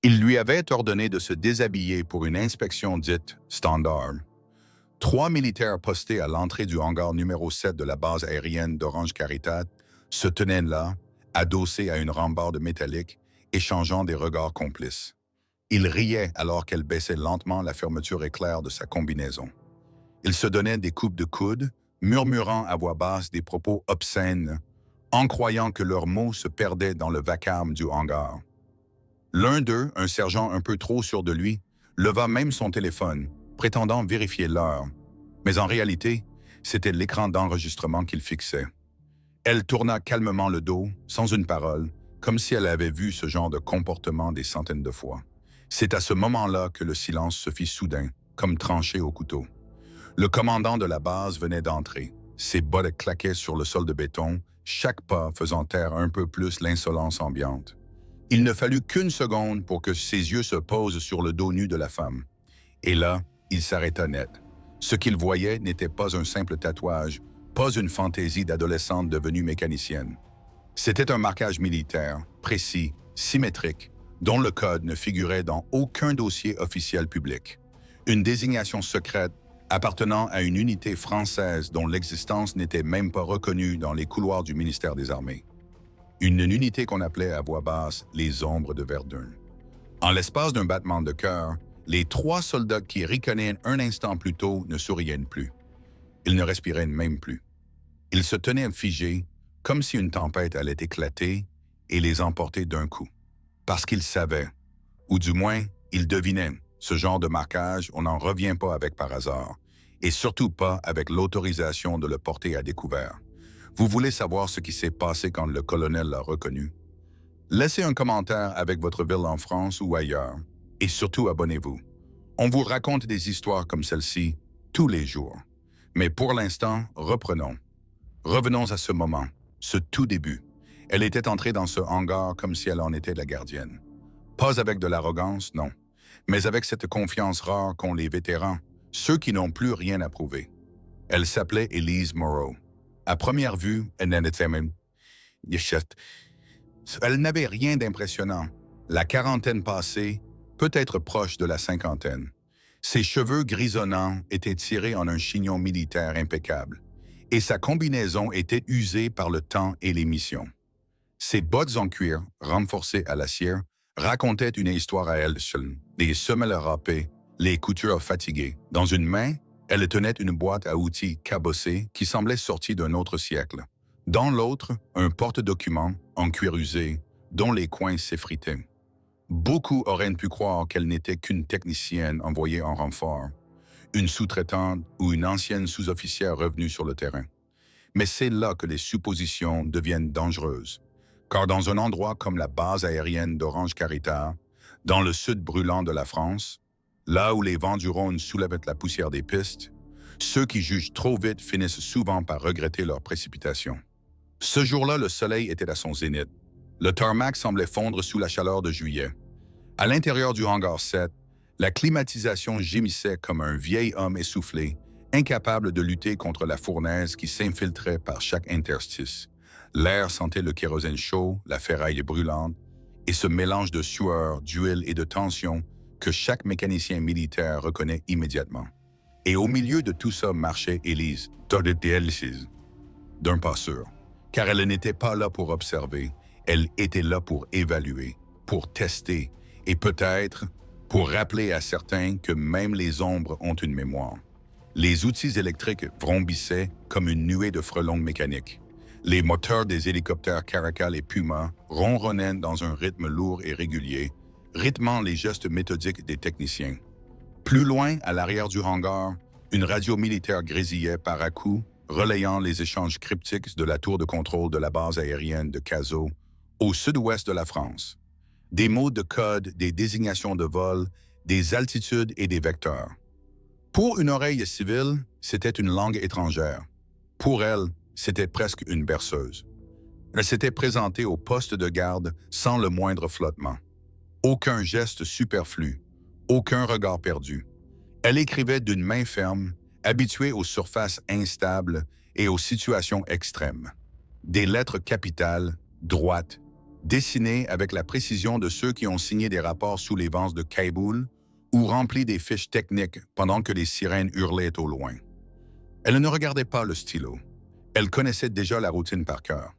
Il lui avait ordonné de se déshabiller pour une inspection dite standard. 3 militaires postés à l'entrée du hangar numéro 7 de la base aérienne d'Orange Caritat se tenaient là, adossés à une rambarde métallique, échangeant des regards complices. Il riait alors qu'elle baissait lentement la fermeture éclair de sa combinaison. Ils se donnaient des coupes de coude, murmurant à voix basse des propos obscènes, en croyant que leurs mots se perdaient dans le vacarme du hangar. L'un d'eux, un sergent un peu trop sûr de lui, leva même son téléphone, prétendant vérifier l'heure. Mais en réalité, c'était l'écran d'enregistrement qu'il fixait. Elle tourna calmement le dos, sans une parole, comme si elle avait vu ce genre de comportement des centaines de fois. C'est à ce moment-là que le silence se fit soudain, comme tranché au couteau. Le commandant de la base venait d'entrer. Ses bottes claquaient sur le sol de béton, chaque pas faisant taire un peu plus l'insolence ambiante. Il ne fallut qu'une seconde pour que ses yeux se posent sur le dos nu de la femme. Et là, il s'arrêta net. Ce qu'il voyait n'était pas un simple tatouage, pas une fantaisie d'adolescente devenue mécanicienne. C'était un marquage militaire, précis, symétrique, dont le code ne figurait dans aucun dossier officiel public. Une désignation secrète appartenant à une unité française dont l'existence n'était même pas reconnue dans les couloirs du ministère des Armées. Une unité qu'on appelait à voix basse les Ombres de Verdun. En l'espace d'un battement de cœur, les 3 soldats qui riconaient un instant plus tôt ne souriaient plus. Ils ne respiraient même plus. Ils se tenaient figés, comme si une tempête allait éclater et les emporter d'un coup. Parce qu'ils savaient, ou du moins, ils devinaient, ce genre de marquage, on n'en revient pas avec par hasard, et surtout pas avec l'autorisation de le porter à découvert. Vous voulez savoir ce qui s'est passé quand le colonel l'a reconnu? Laissez un commentaire avec votre ville en France ou ailleurs, et surtout abonnez-vous. On vous raconte des histoires comme celle-ci tous les jours. Mais pour l'instant, reprenons. Revenons à ce moment, ce tout début. Elle était entrée dans ce hangar comme si elle en était la gardienne. Pas avec de l'arrogance, non, mais avec cette confiance rare qu'ont les vétérans, ceux qui n'ont plus rien à prouver. Elle s'appelait Elise Moreau. À première vue, elle n'avait rien d'impressionnant. La quarantaine passée, peut-être proche de la cinquantaine. Ses cheveux grisonnants étaient tirés en un chignon militaire impeccable, et sa combinaison était usée par le temps et les missions. Ses bottes en cuir, renforcées à la cire, racontaient une histoire à elle seule. Des semelles râpées, les coutures fatiguées. Dans une main, elle tenait une boîte à outils cabossée qui semblait sortie d'un autre siècle. Dans l'autre, un porte-documents en cuir usé, dont les coins s'effritaient. Beaucoup auraient pu croire qu'elle n'était qu'une technicienne envoyée en renfort, une sous-traitante ou une ancienne sous-officière revenue sur le terrain. Mais c'est là que les suppositions deviennent dangereuses. Car dans un endroit comme la base aérienne d'Orange Caritat, dans le sud brûlant de la France, là où les vents du Rhône soulèvent la poussière des pistes, ceux qui jugent trop vite finissent souvent par regretter leur précipitation. Ce jour-là, le soleil était à son zénith. Le tarmac semblait fondre sous la chaleur de juillet. À l'intérieur du hangar 7, la climatisation gémissait comme un vieil homme essoufflé, incapable de lutter contre la fournaise qui s'infiltrait par chaque interstice. L'air sentait le kérosène chaud, la ferraille brûlante, et ce mélange de sueur, d'huile et de tension que chaque mécanicien militaire reconnaît immédiatement. Et au milieu de tout ça marchait Elise, d'un pas sûr, car elle n'était pas là pour observer, elle était là pour évaluer, pour tester, et peut-être pour rappeler à certains que même les ombres ont une mémoire. Les outils électriques vrombissaient comme une nuée de frelons mécaniques. Les moteurs des hélicoptères Caracal et Puma ronronnaient dans un rythme lourd et régulier, rythmant les gestes méthodiques des techniciens. Plus loin, à l'arrière du hangar, une radio militaire grésillait par à-coups, relayant les échanges cryptiques de la tour de contrôle de la base aérienne de Cazaux, au sud-ouest de la France. Des mots de code, des désignations de vol, des altitudes et des vecteurs. Pour une oreille civile, c'était une langue étrangère. Pour elle, c'était presque une berceuse. Elle s'était présentée au poste de garde sans le moindre flottement. Aucun geste superflu, aucun regard perdu. Elle écrivait d'une main ferme, habituée aux surfaces instables et aux situations extrêmes. Des lettres capitales, droites, dessinés avec la précision de ceux qui ont signé des rapports sous les vents de Kaboul ou rempli des fiches techniques pendant que les sirènes hurlaient au loin. Elle ne regardait pas le stylo. Elle connaissait déjà la routine par cœur.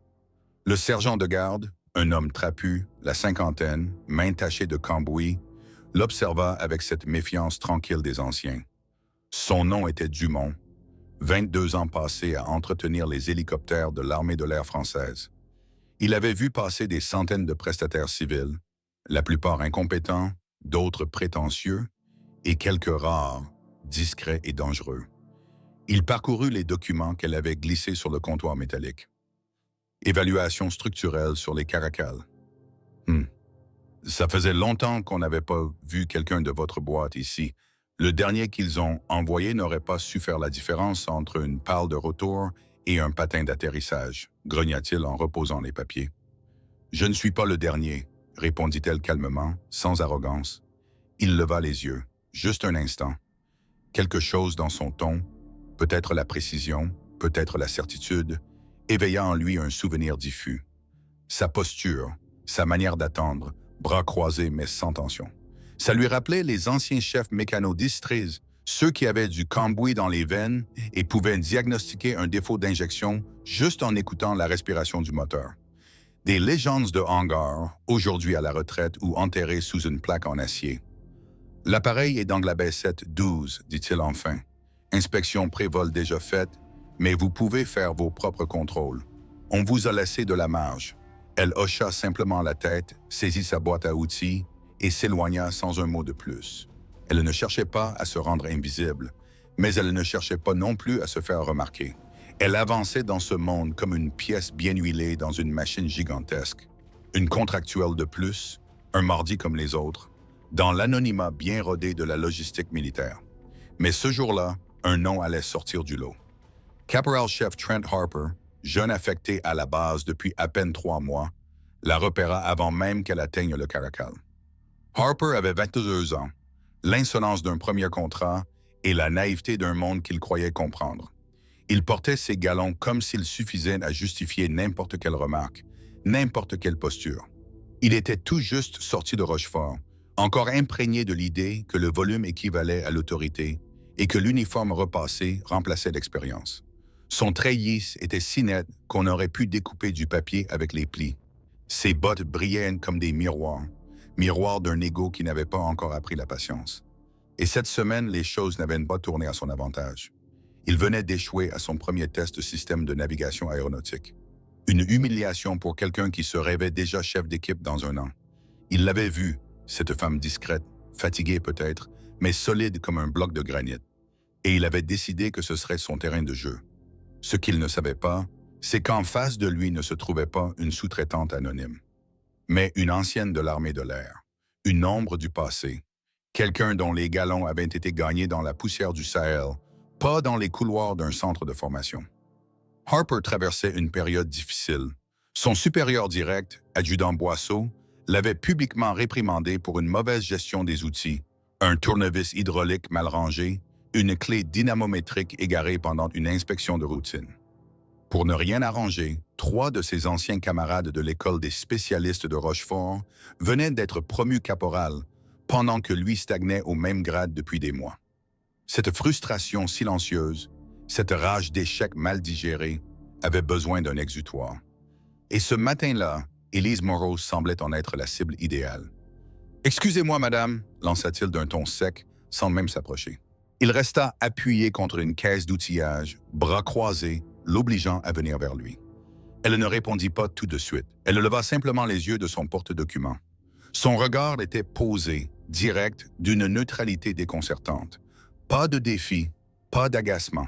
Le sergent de garde, un homme trapu, la cinquantaine, main tachée de cambouis, l'observa avec cette méfiance tranquille des anciens. Son nom était Dumont, 22 ans passés à entretenir les hélicoptères de l'armée de l'air française. Il avait vu passer des centaines de prestataires civils, la plupart incompétents, d'autres prétentieux, et quelques rares, discrets et dangereux. Il parcourut les documents qu'elle avait glissés sur le comptoir métallique. Évaluation structurelle sur les caracals. Ça faisait longtemps qu'on n'avait pas vu quelqu'un de votre boîte ici. Le dernier qu'ils ont envoyé n'aurait pas su faire la différence entre une pale de retour et un patin d'atterrissage, grogna-t-il en reposant les papiers. Je ne suis pas le dernier, répondit-elle calmement, sans arrogance. Il leva les yeux, juste un instant. Quelque chose dans son ton, peut-être la précision, peut-être la certitude, éveilla en lui un souvenir diffus. Sa posture, sa manière d'attendre, bras croisés mais sans tension. Ça lui rappelait les anciens chefs mécano-distrés, ceux qui avaient du cambouis dans les veines et pouvaient diagnostiquer un défaut d'injection juste en écoutant la respiration du moteur. Des légendes de hangar, aujourd'hui à la retraite ou enterrées sous une plaque en acier. L'appareil est dans la baissette 12, dit-il enfin. Inspection pré-vol déjà faite, mais vous pouvez faire vos propres contrôles. On vous a laissé de la marge. Elle hocha simplement la tête, saisit sa boîte à outils et s'éloigna sans un mot de plus. Elle ne cherchait pas à se rendre invisible, mais elle ne cherchait pas non plus à se faire remarquer. Elle avançait dans ce monde comme une pièce bien huilée dans une machine gigantesque. Une contractuelle de plus, un mardi comme les autres, dans l'anonymat bien rodé de la logistique militaire. Mais ce jour-là, un nom allait sortir du lot. Caporal-chef Trent Harper, jeune affecté à la base depuis à peine 3 mois, la repéra avant même qu'elle atteigne le Caracal. Harper avait 22 ans, l'insolence d'un premier contrat et la naïveté d'un monde qu'il croyait comprendre. Il portait ses galons comme s'il suffisait à justifier n'importe quelle remarque, n'importe quelle posture. Il était tout juste sorti de Rochefort, encore imprégné de l'idée que le volume équivalait à l'autorité et que l'uniforme repassé remplaçait l'expérience. Son treillis était si net qu'on aurait pu découper du papier avec les plis. Ses bottes brillaient comme des miroirs d'un ego qui n'avait pas encore appris la patience. Et cette semaine, les choses n'avaient pas tourné à son avantage. Il venait d'échouer à son premier test de système de navigation aéronautique. Une humiliation pour quelqu'un qui se rêvait déjà chef d'équipe dans un an. Il l'avait vue, cette femme discrète, fatiguée peut-être, mais solide comme un bloc de granit. Et il avait décidé que ce serait son terrain de jeu. Ce qu'il ne savait pas, c'est qu'en face de lui ne se trouvait pas une sous-traitante anonyme, mais une ancienne de l'armée de l'air, une ombre du passé, quelqu'un dont les galons avaient été gagnés dans la poussière du Sahel, pas dans les couloirs d'un centre de formation. Harper traversait une période difficile. Son supérieur direct, adjudant Boisseau, l'avait publiquement réprimandé pour une mauvaise gestion des outils, un tournevis hydraulique mal rangé, une clé dynamométrique égarée pendant une inspection de routine. Pour ne rien arranger, 3 de ses anciens camarades de l'école des spécialistes de Rochefort venaient d'être promus caporal, pendant que lui stagnait au même grade depuis des mois. Cette frustration silencieuse, cette rage d'échec mal digérée, avait besoin d'un exutoire. Et ce matin-là, Élise Moreau semblait en être la cible idéale. « Excusez-moi, madame », lança-t-il d'un ton sec, sans même s'approcher. Il resta appuyé contre une caisse d'outillage, bras croisés, l'obligeant à venir vers lui. Elle ne répondit pas tout de suite. Elle leva simplement les yeux de son porte-document. Son regard était posé, direct, d'une neutralité déconcertante. Pas de défi, pas d'agacement.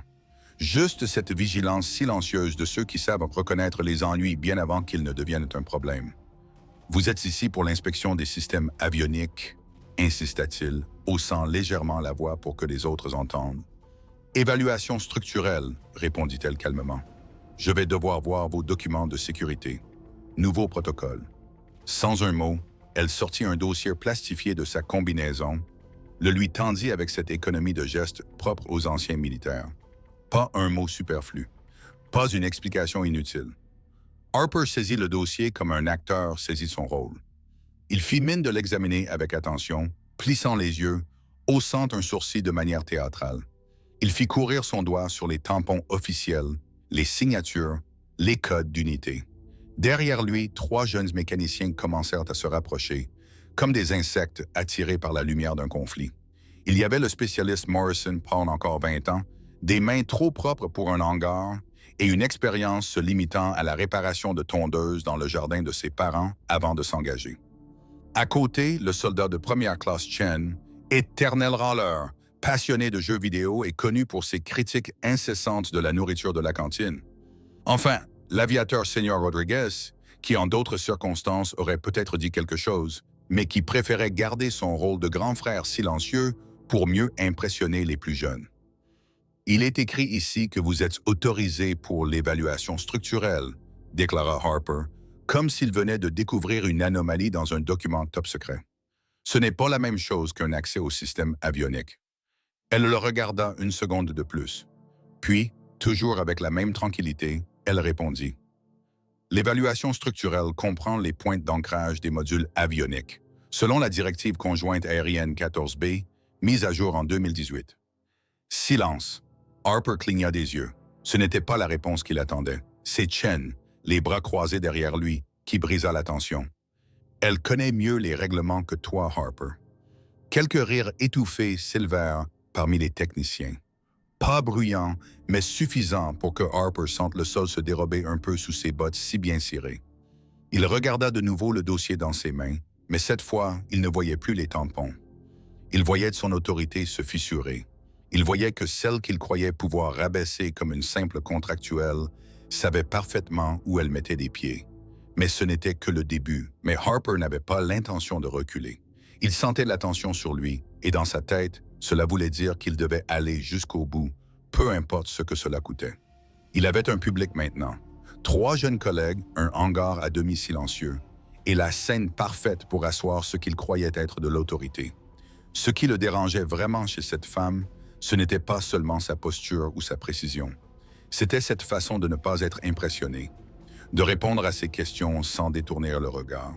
Juste cette vigilance silencieuse de ceux qui savent reconnaître les ennuis bien avant qu'ils ne deviennent un problème. « Vous êtes ici pour l'inspection des systèmes avioniques », insista-t-il, haussant légèrement la voix pour que les autres entendent. « Évaluation structurelle », répondit-elle calmement. « Je vais devoir voir vos documents de sécurité. Nouveau protocole. » Sans un mot, elle sortit un dossier plastifié de sa combinaison, le lui tendit avec cette économie de gestes propre aux anciens militaires. Pas un mot superflu. Pas une explication inutile. Harper saisit le dossier comme un acteur saisit son rôle. Il fit mine de l'examiner avec attention, plissant les yeux, haussant un sourcil de manière théâtrale. Il fit courir son doigt sur les tampons officiels, les signatures, les codes d'unité. Derrière lui, 3 jeunes mécaniciens commencèrent à se rapprocher, comme des insectes attirés par la lumière d'un conflit. Il y avait le spécialiste Morrison pendant encore 20 ans, des mains trop propres pour un hangar et une expérience se limitant à la réparation de tondeuses dans le jardin de ses parents avant de s'engager. À côté, le soldat de première classe Chen, éternel râleur, passionné de jeux vidéo et connu pour ses critiques incessantes de la nourriture de la cantine. Enfin, l'aviateur Senior Rodriguez, qui en d'autres circonstances aurait peut-être dit quelque chose, mais qui préférait garder son rôle de grand frère silencieux pour mieux impressionner les plus jeunes. Il est écrit ici que vous êtes autorisé pour l'évaluation structurelle, déclara Harper, comme s'il venait de découvrir une anomalie dans un document top secret. Ce n'est pas la même chose qu'un accès au système avionique. Elle le regarda une seconde de plus. Puis, toujours avec la même tranquillité, elle répondit. L'évaluation structurelle comprend les pointes d'ancrage des modules avioniques, selon la directive conjointe aérienne 14B, mise à jour en 2018. Silence. Harper cligna des yeux. Ce n'était pas la réponse qu'il attendait. C'est Chen, les bras croisés derrière lui, qui brisa la tension. Elle connaît mieux les règlements que toi, Harper. Quelques rires étouffés s'élevèrent parmi les techniciens. Pas bruyants, mais suffisants pour que Harper sente le sol se dérober un peu sous ses bottes si bien cirées. Il regarda de nouveau le dossier dans ses mains, mais cette fois, il ne voyait plus les tampons. Il voyait son autorité se fissurer. Il voyait que celle qu'il croyait pouvoir rabaisser comme une simple contractuelle savait parfaitement où elle mettait des pieds. Mais ce n'était que le début, mais Harper n'avait pas l'intention de reculer. Il sentait la tension sur lui, et dans sa tête, cela voulait dire qu'il devait aller jusqu'au bout, peu importe ce que cela coûtait. Il avait un public maintenant. 3 jeunes collègues, un hangar à demi silencieux, et la scène parfaite pour asseoir ce qu'il croyait être de l'autorité. Ce qui le dérangeait vraiment chez cette femme, ce n'était pas seulement sa posture ou sa précision. C'était cette façon de ne pas être impressionné, de répondre à ses questions sans détourner le regard,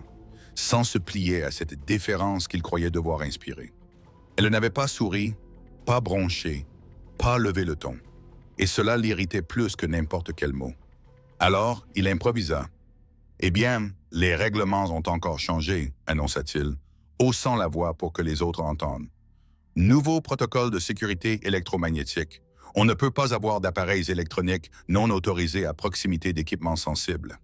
sans se plier à cette déférence qu'il croyait devoir inspirer. Elle n'avait pas souri, pas bronché, pas levé le ton, et cela l'irritait plus que n'importe quel mot. Alors, il improvisa. « Eh bien, les règlements ont encore changé, annonça-t-il, haussant la voix pour que les autres entendent. Nouveau protocole de sécurité électromagnétique. On ne peut pas avoir d'appareils électroniques non autorisés à proximité d'équipements sensibles. »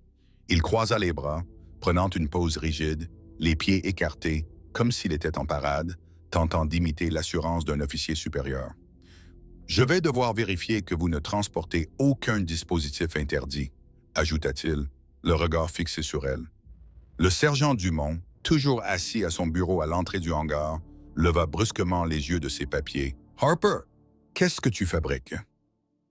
Il croisa les bras, prenant une pose rigide, les pieds écartés, comme s'il était en parade, tentant d'imiter l'assurance d'un officier supérieur. « Je vais devoir vérifier que vous ne transportez aucun dispositif interdit, » ajouta-t-il, le regard fixé sur elle. Le sergent Dumont, toujours assis à son bureau à l'entrée du hangar, leva brusquement les yeux de ses papiers. « Harper, qu'est-ce que tu fabriques? »«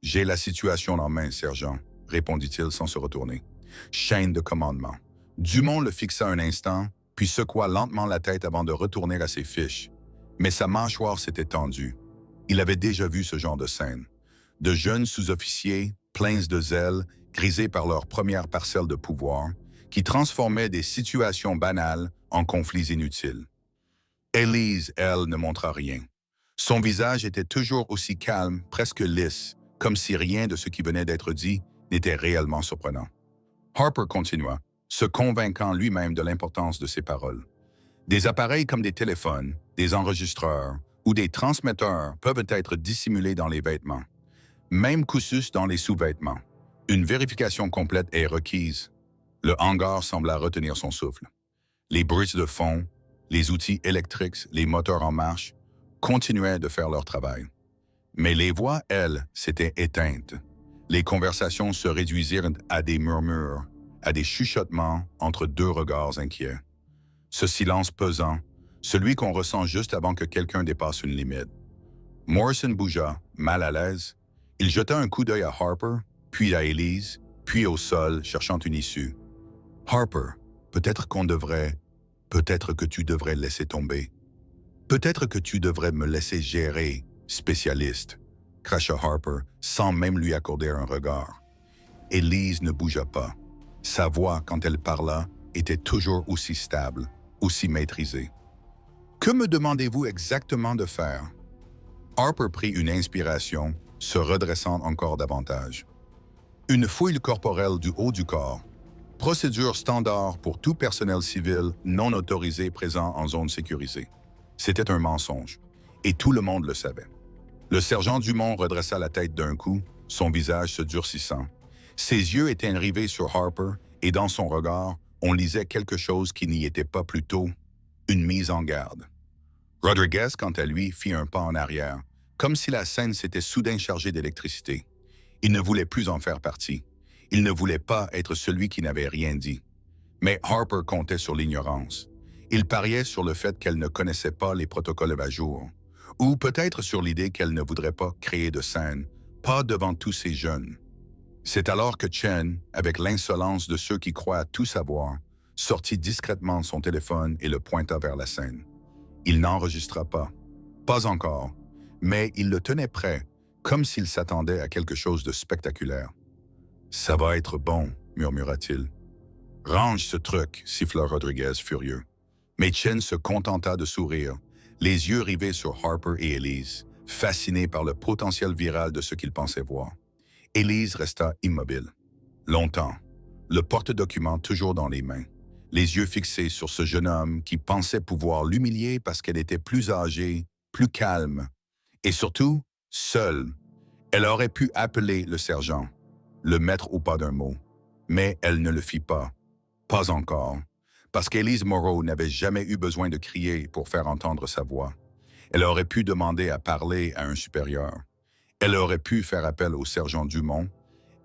J'ai la situation en main, sergent, » répondit-il sans se retourner. Chaîne de commandement. Dumont le fixa un instant, puis secoua lentement la tête avant de retourner à ses fiches. Mais sa mâchoire s'était tendue. Il avait déjà vu ce genre de scène. De jeunes sous-officiers, pleins de zèle, grisés par leur première parcelle de pouvoir, qui transformaient des situations banales en conflits inutiles. Élise, elle, ne montra rien. Son visage était toujours aussi calme, presque lisse, comme si rien de ce qui venait d'être dit n'était réellement surprenant. Harper continua, se convainquant lui-même de l'importance de ses paroles. Des appareils comme des téléphones, des enregistreurs ou des transmetteurs peuvent être dissimulés dans les vêtements. Même cousus dans les sous-vêtements. Une vérification complète est requise. Le hangar sembla retenir son souffle. Les bruits de fond, les outils électriques, les moteurs en marche, continuaient de faire leur travail. Mais les voix, elles, s'étaient éteintes. Les conversations se réduisirent à des murmures, à des chuchotements entre 2 regards inquiets. Ce silence pesant, celui qu'on ressent juste avant que quelqu'un dépasse une limite. Morrison bougea, mal à l'aise. Il jeta un coup d'œil à Harper, puis à Élise, puis au sol, cherchant une issue. « Harper, peut-être que tu devrais laisser tomber. Peut-être que tu devrais me laisser gérer, spécialiste, » cracha Harper, sans même lui accorder un regard. Élise ne bougea pas. Sa voix, quand elle parla, était toujours aussi stable, aussi maîtrisée. Que me demandez-vous exactement de faire? Harper prit une inspiration, se redressant encore davantage. Une fouille corporelle du haut du corps, procédure standard pour tout personnel civil non autorisé présent en zone sécurisée. C'était un mensonge, et tout le monde le savait. Le sergent Dumont redressa la tête d'un coup, son visage se durcissant. Ses yeux étaient rivés sur Harper, et dans son regard, on lisait quelque chose qui n'y était pas plus tôt, une mise en garde. Rodriguez, quant à lui, fit un pas en arrière, comme si la scène s'était soudain chargée d'électricité. Il ne voulait plus en faire partie. Il ne voulait pas être celui qui n'avait rien dit. Mais Harper comptait sur l'ignorance. Il pariait sur le fait qu'elle ne connaissait pas les protocoles à jour, ou peut-être sur l'idée qu'elle ne voudrait pas créer de scène, pas devant tous ces jeunes. C'est alors que Chen, avec l'insolence de ceux qui croient tout savoir, sortit discrètement son téléphone et le pointa vers la scène. Il n'enregistra pas encore, mais il le tenait prêt, comme s'il s'attendait à quelque chose de spectaculaire. « Ça va être bon », murmura-t-il. « Range ce truc », siffla Rodriguez furieux. Mais Chen se contenta de sourire, les yeux rivés sur Harper et Elise, fascinés par le potentiel viral de ce qu'ils pensaient voir. Elise resta immobile. Longtemps, le porte-document toujours dans les mains, les yeux fixés sur ce jeune homme qui pensait pouvoir l'humilier parce qu'elle était plus âgée, plus calme, et surtout, seule. Elle aurait pu appeler le sergent, le mettre au pas d'un mot, mais elle ne le fit pas. Pas encore, parce qu'Elise Moreau n'avait jamais eu besoin de crier pour faire entendre sa voix. Elle aurait pu demander à parler à un supérieur. Elle aurait pu faire appel au sergent Dumont,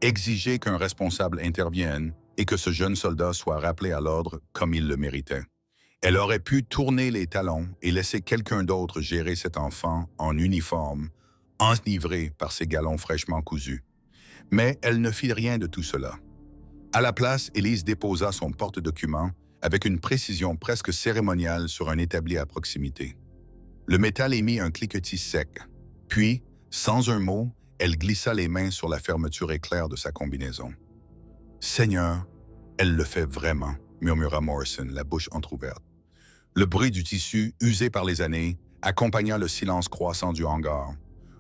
exiger qu'un responsable intervienne et que ce jeune soldat soit rappelé à l'ordre comme il le méritait. Elle aurait pu tourner les talons et laisser quelqu'un d'autre gérer cet enfant en uniforme, enivré par ses galons fraîchement cousus. Mais elle ne fit rien de tout cela. À la place, Élise déposa son porte-document avec une précision presque cérémoniale sur un établi à proximité. Le métal émit un cliquetis sec, puis, sans un mot, elle glissa les mains sur la fermeture éclair de sa combinaison. « Seigneur, elle le fait vraiment », murmura Morrison, la bouche entr'ouverte. Le bruit du tissu, usé par les années, accompagna le silence croissant du hangar.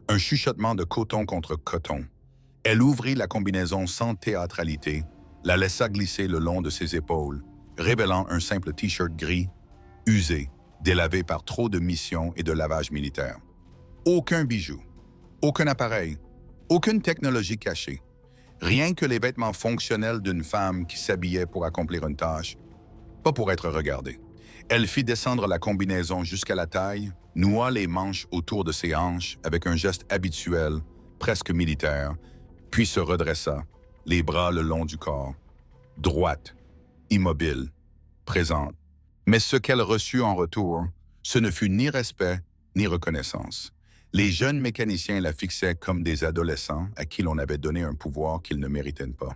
Un chuchotement de coton contre coton. Elle ouvrit la combinaison sans théâtralité, la laissa glisser le long de ses épaules, révélant un simple T-shirt gris, usé, délavé par trop de missions et de lavage militaire. Aucun bijou, aucun appareil, aucune technologie cachée. Rien que les vêtements fonctionnels d'une femme qui s'habillait pour accomplir une tâche, pas pour être regardée. Elle fit descendre la combinaison jusqu'à la taille, noua les manches autour de ses hanches avec un geste habituel, presque militaire, puis se redressa, les bras le long du corps, droite, immobile, présente. Mais ce qu'elle reçut en retour, ce ne fut ni respect ni reconnaissance. Les jeunes mécaniciens la fixaient comme des adolescents à qui l'on avait donné un pouvoir qu'ils ne méritaient pas.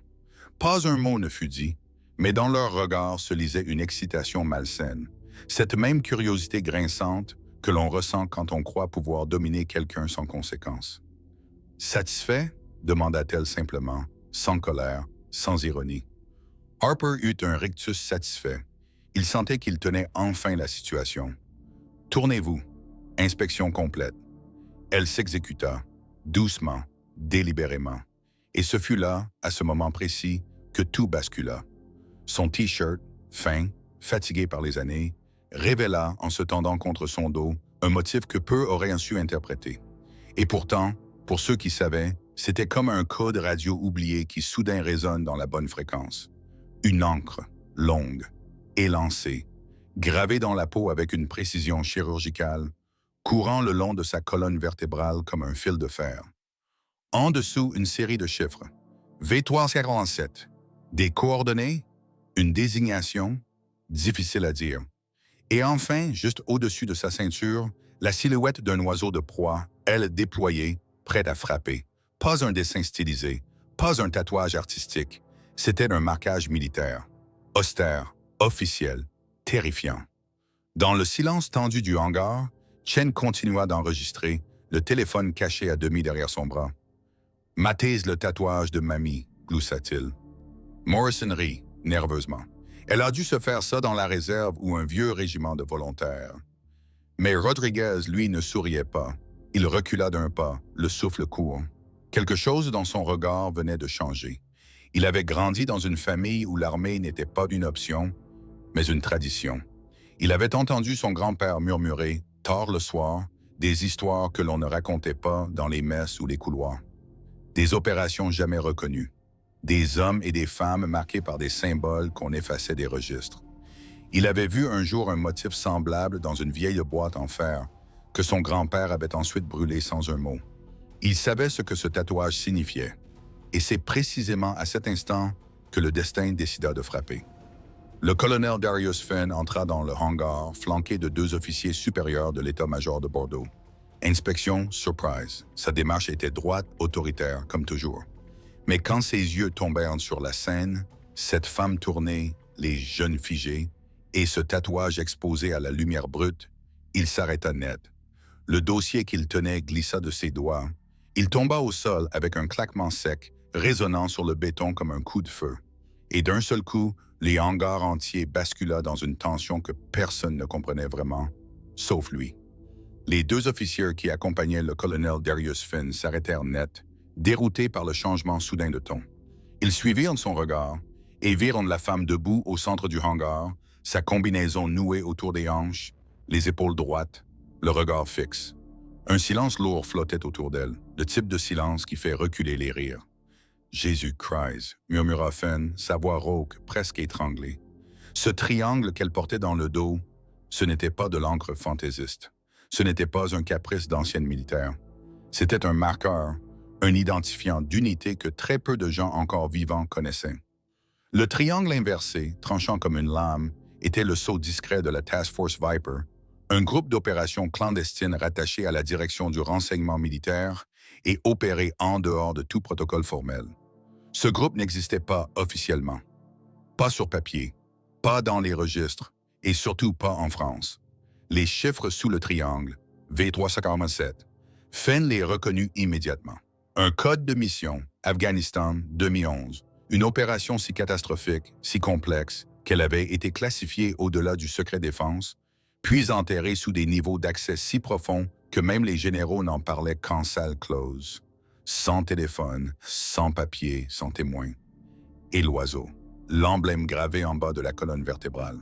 Pas un mot ne fut dit, mais dans leur regard se lisait une excitation malsaine, cette même curiosité grinçante que l'on ressent quand on croit pouvoir dominer quelqu'un sans conséquence. « Satisfait ?» demanda-t-elle simplement, sans colère, sans ironie. Harper eut un rictus satisfait. Il sentait qu'il tenait enfin la situation. « Tournez-vous. » Inspection complète. Elle s'exécuta, doucement, délibérément. Et ce fut là, à ce moment précis, que tout bascula. Son T-shirt, fin, fatigué par les années, révéla, en se tendant contre son dos, un motif que peu auraient su interpréter. Et pourtant, pour ceux qui savaient, c'était comme un code radio oublié qui soudain résonne dans la bonne fréquence. Une encre, longue, élancée, gravée dans la peau avec une précision chirurgicale, courant le long de sa colonne vertébrale comme un fil de fer. En dessous, une série de chiffres. V347. Des coordonnées, une désignation, difficile à dire. Et enfin, juste au-dessus de sa ceinture, la silhouette d'un oiseau de proie, aile déployée, prête à frapper. Pas un dessin stylisé, pas un tatouage artistique. C'était un marquage militaire. Austère, officiel, terrifiant. Dans le silence tendu du hangar, Chen continua d'enregistrer, le téléphone caché à demi derrière son bras. « Matise le tatouage de mamie », gloussa-t-il. Morrison rit, nerveusement. Elle a dû se faire ça dans la réserve ou un vieux régiment de volontaires. Mais Rodriguez, lui, ne souriait pas. Il recula d'un pas, le souffle court. Quelque chose dans son regard venait de changer. Il avait grandi dans une famille où l'armée n'était pas une option, mais une tradition. Il avait entendu son grand-père murmurer, tard le soir, des histoires que l'on ne racontait pas dans les messes ou les couloirs. Des opérations jamais reconnues. Des hommes et des femmes marqués par des symboles qu'on effaçait des registres. Il avait vu un jour un motif semblable dans une vieille boîte en fer, que son grand-père avait ensuite brûlé sans un mot. Il savait ce que ce tatouage signifiait. Et c'est précisément à cet instant que le destin décida de frapper. Le colonel Darius Fenn entra dans le hangar, flanqué de 2 officiers supérieurs de l'état-major de Bordeaux. Inspection, surprise. Sa démarche était droite, autoritaire, comme toujours. Mais quand ses yeux tombèrent sur la scène, cette femme tournée, les jeunes figés, et ce tatouage exposé à la lumière brute, il s'arrêta net. Le dossier qu'il tenait glissa de ses doigts. Il tomba au sol avec un claquement sec, résonnant sur le béton comme un coup de feu. Et d'un seul coup, les hangars entiers bascula dans une tension que personne ne comprenait vraiment, sauf lui. Les 2 officiers qui accompagnaient le colonel Darius Fenn s'arrêtèrent net, déroutés par le changement soudain de ton. Ils suivirent son regard et virent la femme debout au centre du hangar, sa combinaison nouée autour des hanches, les épaules droites, le regard fixe. Un silence lourd flottait autour d'elle, le type de silence qui fait reculer les rires. « Jésus-Christ » murmura Fenn, sa voix rauque, presque étranglée. Ce triangle qu'elle portait dans le dos, ce n'était pas de l'encre fantaisiste. Ce n'était pas un caprice d'ancienne militaire. C'était un marqueur, un identifiant d'unité que très peu de gens encore vivants connaissaient. Le triangle inversé, tranchant comme une lame, était le sceau discret de la Task Force Viper, un groupe d'opérations clandestines rattaché à la direction du renseignement militaire et opéré en dehors de tout protocole formel. Ce groupe n'existait pas officiellement, pas sur papier, pas dans les registres et surtout pas en France. Les chiffres sous le triangle, V347, Fenn les reconnut immédiatement. Un code de mission, Afghanistan 2011, une opération si catastrophique, si complexe, qu'elle avait été classifiée au-delà du secret défense, puis enterrée sous des niveaux d'accès si profonds que même les généraux n'en parlaient qu'en salle close. Sans téléphone, sans papier, sans témoin. Et l'oiseau, l'emblème gravé en bas de la colonne vertébrale.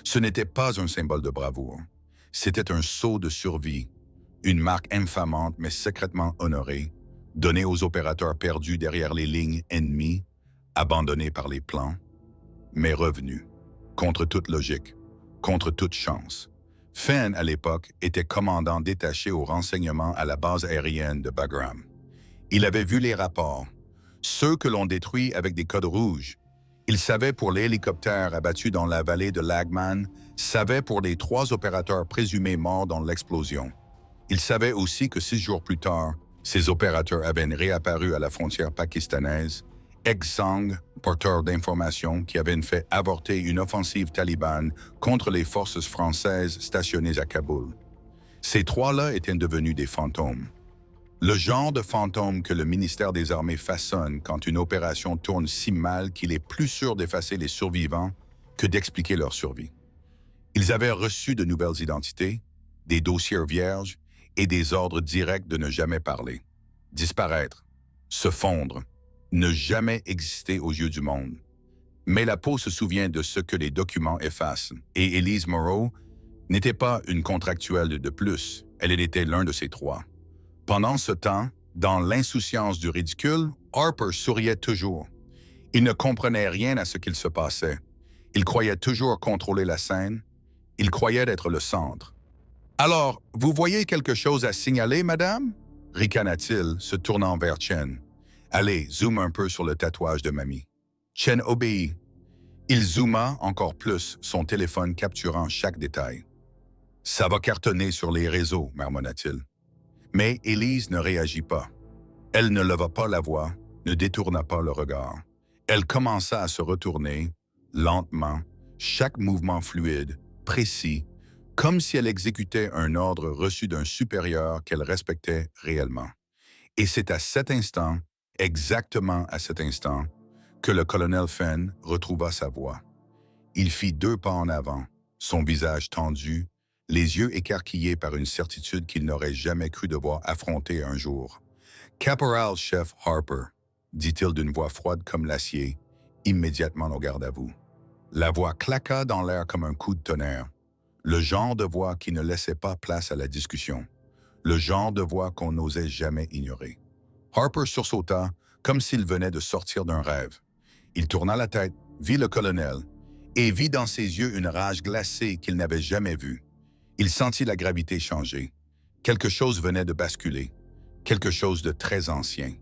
Ce n'était pas un symbole de bravoure. C'était un sceau de survie, une marque infamante mais secrètement honorée, donnée aux opérateurs perdus derrière les lignes ennemies, abandonnés par les plans, mais revenus, contre toute logique, contre toute chance. Fenn, à l'époque, était commandant détaché au renseignement à la base aérienne de Bagram. Il avait vu les rapports, ceux que l'on détruit avec des codes rouges. Il savait pour l'hélicoptère abattu dans la vallée de Lagman, savait pour les 3 opérateurs présumés morts dans l'explosion. Il savait aussi que 6 jours plus tard, ces opérateurs avaient réapparu à la frontière pakistanaise, exsangues, porteurs d'informations qui avaient fait avorter une offensive talibane contre les forces françaises stationnées à Kaboul. Ces 3-là étaient devenus des fantômes. Le genre de fantômes que le ministère des Armées façonne quand une opération tourne si mal qu'il est plus sûr d'effacer les survivants que d'expliquer leur survie. Ils avaient reçu de nouvelles identités, des dossiers vierges et des ordres directs de ne jamais parler, disparaître, se fondre, ne jamais exister aux yeux du monde. Mais la peau se souvient de ce que les documents effacent, et Elise Moreau n'était pas une contractuelle de plus, elle était l'un de ces 3. Pendant ce temps, dans l'insouciance du ridicule, Harper souriait toujours. Il ne comprenait rien à ce qu'il se passait. Il croyait toujours contrôler la scène. Il croyait être le centre. « Alors, vous voyez quelque chose à signaler, madame ?» ricana-t-il, se tournant vers Chen. « Allez, zoom un peu sur le tatouage de mamie. » Chen obéit. Il zooma encore plus, son téléphone capturant chaque détail. « Ça va cartonner sur les réseaux, » marmonna-t-il. Mais Élise ne réagit pas. Elle ne leva pas la voix, ne détourna pas le regard. Elle commença à se retourner, lentement, chaque mouvement fluide, précis, comme si elle exécutait un ordre reçu d'un supérieur qu'elle respectait réellement. Et c'est à cet instant, exactement à cet instant, que le colonel Fenn retrouva sa voix. Il fit 2 pas en avant, son visage tendu, les yeux écarquillés par une certitude qu'il n'aurait jamais cru devoir affronter un jour. « Caporal-chef Harper », dit-il d'une voix froide comme l'acier, immédiatement au garde à vous. La voix claqua dans l'air comme un coup de tonnerre. Le genre de voix qui ne laissait pas place à la discussion. Le genre de voix qu'on n'osait jamais ignorer. Harper sursauta, comme s'il venait de sortir d'un rêve. Il tourna la tête, vit le colonel, et vit dans ses yeux une rage glacée qu'il n'avait jamais vue. Il sentit la gravité changer. Quelque chose venait de basculer. Quelque chose de très ancien,